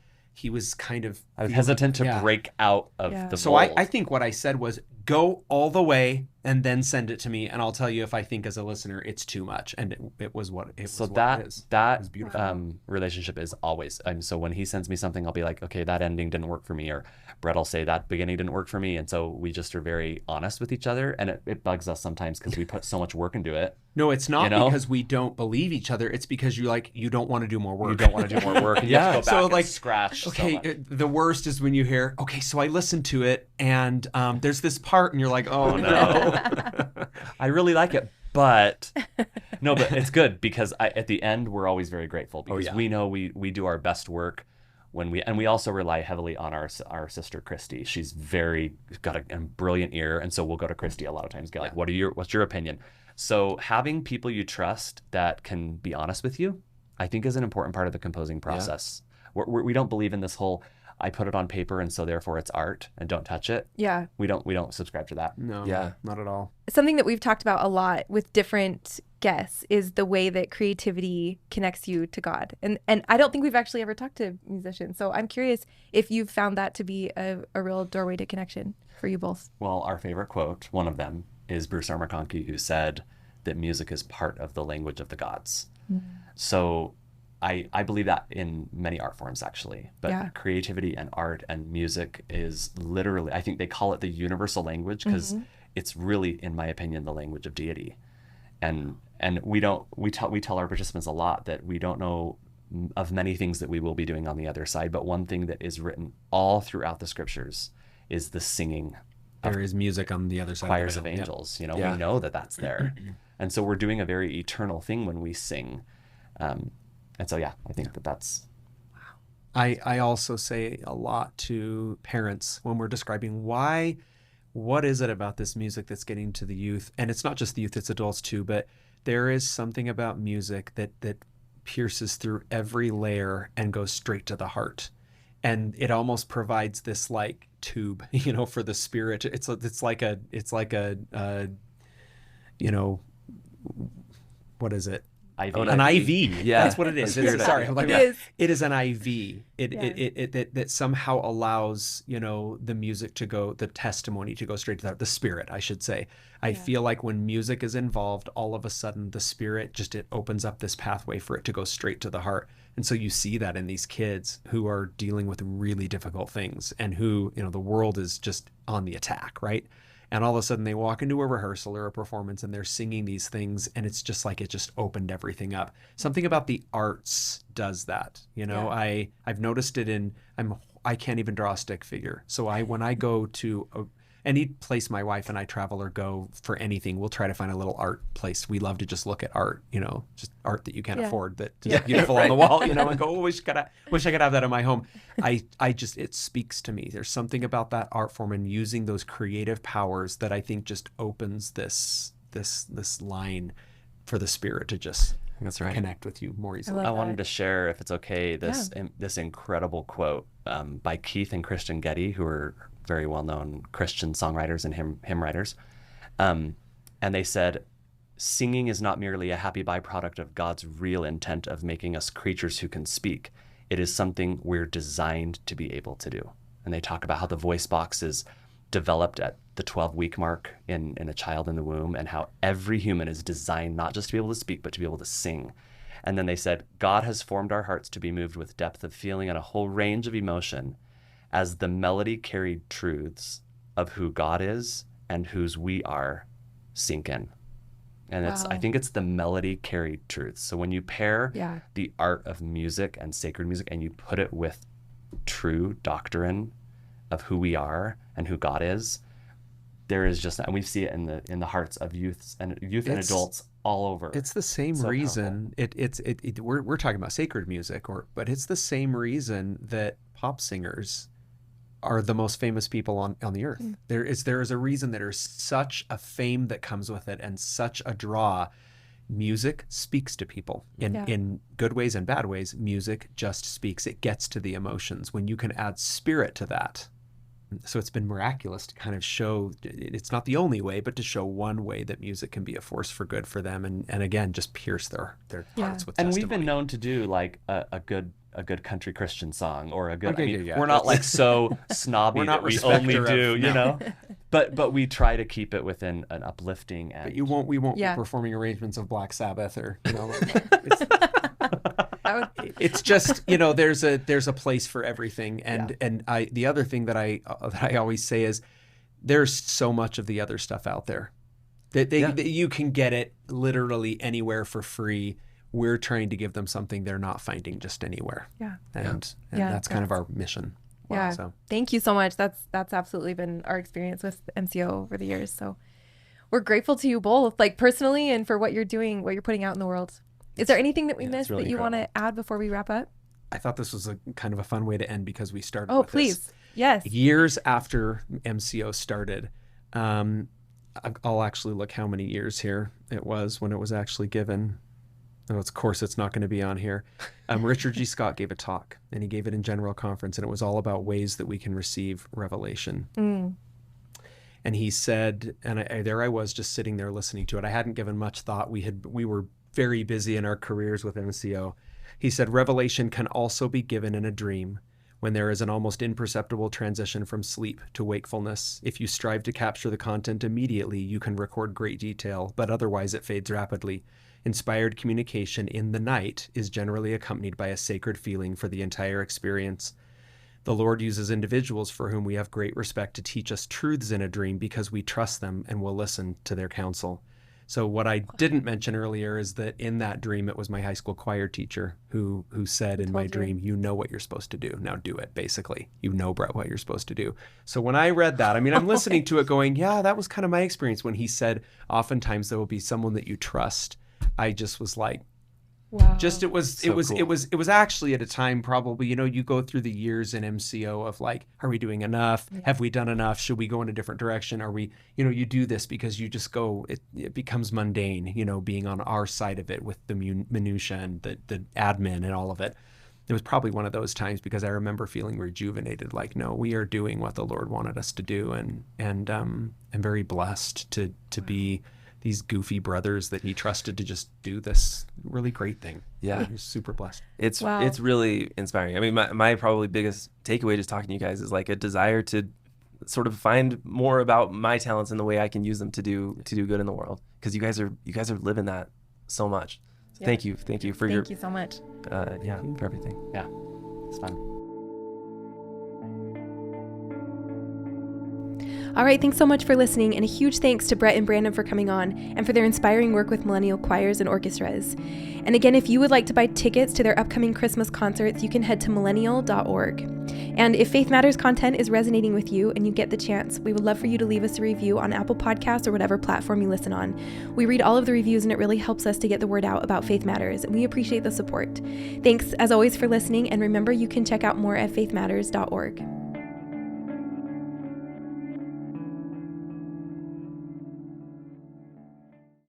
kind of... I was hesitant to break out of the So mold. I think what I said was, go all the way and then send it to me, and I'll tell you if I think as a listener it's too much. And it was what it was. So what it is. that was beautiful. relationship is always, so when he sends me something, I'll be like, okay, that ending didn't work for me, or Brett will say that beginning didn't work for me. And so we just are very honest with each other, and it bugs us sometimes because we put so much work into it. No, it's not, you know? because we don't believe each other. It's because you don't want to do more work. You don't want to do more work. And you have to go back and scratch. Okay, so much. the worst is when you hear, okay, so I listened to it, and there's this part, and you're like, oh no. I really like it, but no, but it's good, because at the end we're always very grateful, because we know we do our best work when we also rely heavily on our sister Christy. She's got a brilliant ear, and so we'll go to Christy a lot of times, get like, what's your opinion? So having people you trust that can be honest with you, I think, is an important part of the composing process. We don't believe in this whole, I put it on paper and so therefore it's art and don't touch it. Yeah. We don't subscribe to that. No, not at all. Something that we've talked about a lot with different guests is the way that creativity connects you to God. And I don't think we've actually ever talked to musicians. So I'm curious if you've found that to be a real doorway to connection for you both. Well, our favorite quote, one of them, is Bruce R. McConkie, who said that music is part of the language of the gods. So I believe that in many art forms, actually. But creativity and art and music is literally, I think they call it the universal language, because it's really, in my opinion, the language of deity. And we tell our participants a lot that we don't know of many things that we will be doing on the other side, but one thing that is written all throughout the scriptures is the singing. There is music on the other side. Choirs of angels. We know that that's there. And so we're doing a very eternal thing when we sing. And so, I think that's... I also say a lot to parents when we're describing what is it about this music that's getting to the youth? And it's not just the youth, it's adults too, but there is something about music that pierces through every layer and goes straight to the heart. And it almost provides this like tube, for the spirit. It's like a what is it? IV. Oh, An IV. Yeah. That's what it is. Spirit Sorry, IV. I'm like, It is. it is an IV. Yeah. That somehow allows, you know, the music to go, the testimony to go straight to the spirit, I should say. I feel like when music is involved, all of a sudden the spirit just, it opens up this pathway for it to go straight to the heart. And so you see that in these kids who are dealing with really difficult things and who, you know, the world is just on the attack, right? And all of a sudden they walk into a rehearsal or a performance and they're singing these things, and it's just like it just opened everything up. Something about the arts does that. You know, I've noticed it in, I can't even draw a stick figure. So when I go to any place my wife and I travel or go for anything, we'll try to find a little art place. We love to just look at art, you know, just art that you can't afford, that is beautiful on the wall, you know, and go, oh, wish I could have that in my home. I just, it speaks to me. There's something about that art form and using those creative powers that I think just opens this line for the spirit to just That's right. connect with you more easily. I wanted to share, if it's okay, this incredible quote by Keith and Christian Getty, who are very well-known Christian songwriters and hymn writers. And they said, singing is not merely a happy byproduct of God's real intent of making us creatures who can speak. It is something we're designed to be able to do. And they talk about how the voice box is developed at the 12-week mark in a child in the womb, and how every human is designed not just to be able to speak, but to be able to sing. And then they said, God has formed our hearts to be moved with depth of feeling and a whole range of emotion as the melody carried truths of who God is and whose we are sink in. And I think it's the melody carried truths. So when you pair the art of music and sacred music and you put it with true doctrine of who we are and who God is, there is just, and we see it in the hearts of youth and adults all over. It's the same reason we're talking about sacred music, but it's the same reason that pop singers are the most famous people on the earth. There is a reason that there's such a fame that comes with it and such a draw. Music speaks to people in good ways and bad ways. Music just speaks. It gets to the emotions when you can add spirit to that. So it's been miraculous to kind of show, it's not the only way, but to show one way that music can be a force for good for them. And again, just pierce their hearts with testimony. And we've been known to do like a good country Christian song or a good, Okay, we're not like so snobby that we only do, you know, but we try to keep it within an uplifting. And But we won't be performing arrangements of Black Sabbath or, you know, it's just, you know, there's a place for everything. And the other thing that I always say is there's so much of the other stuff out there that you can get it literally anywhere for free. We're trying to give them something they're not finding just anywhere. And that's kind of our mission. Yeah. So Thank you so much. That's absolutely been our experience with MCO over the years. So we're grateful to you both, like personally and for what you're doing, what you're putting out in the world. Is there anything that we missed really that you want to add before we wrap up? I thought this was a kind of a fun way to end because we started Oh, with please. this. Yes. Years after MCO started, I'll actually look how many years here it was when it was actually given. Oh, of course, it's not going to be on here. Richard G. Scott gave a talk, and he gave it in General Conference, and it was all about ways that we can receive revelation. And he said, and there I was just sitting there listening to it. I hadn't given much thought. We were very busy in our careers with MCO. He said, revelation can also be given in a dream when there is an almost imperceptible transition from sleep to wakefulness. If you strive to capture the content immediately, you can record great detail, but otherwise it fades rapidly. Inspired communication in the night is generally accompanied by a sacred feeling for the entire experience. The Lord uses individuals for whom we have great respect to teach us truths in a dream because we trust them and will listen to their counsel. So what I didn't mention earlier is that in that dream, it was my high school choir teacher who said in my dream, you know what you're supposed to do. Now do it, basically. You know, Brett, what you're supposed to do. So when I read that, I mean, I'm listening to it going, yeah, that was kind of my experience when he said, oftentimes there will be someone that you trust. I just was like, wow. Just it was actually at a time probably, you know, you go through the years in MCO of like, are we doing enough? Have we done enough? Should we go in a different direction? Are we, you know, you do this because you just go, it becomes mundane, you know, being on our side of it with the minutia and the admin and all of it. It was probably one of those times because I remember feeling rejuvenated, like, no, we are doing what the Lord wanted us to do. And I'm very blessed to be these goofy brothers that he trusted to just do this really great thing. Yeah. He's super blessed. It's Wow. it's really inspiring. I mean, my probably biggest takeaway just talking to you guys is like a desire to sort of find more about my talents and the way I can use them to do good in the world. Because you guys are living that so much. So Yeah. thank you for your Thank you so much. for everything. Yeah, it's fun. All right, thanks so much for listening, and a huge thanks to Brett and Brandon for coming on and for their inspiring work with millennial choirs and orchestras. And again, if you would like to buy tickets to their upcoming Christmas concerts, you can head to millennial.org. And if Faith Matters content is resonating with you and you get the chance, we would love for you to leave us a review on Apple Podcasts or whatever platform you listen on. We read all of the reviews and it really helps us to get the word out about Faith Matters, and we appreciate the support. Thanks as always for listening, and remember you can check out more at faithmatters.org.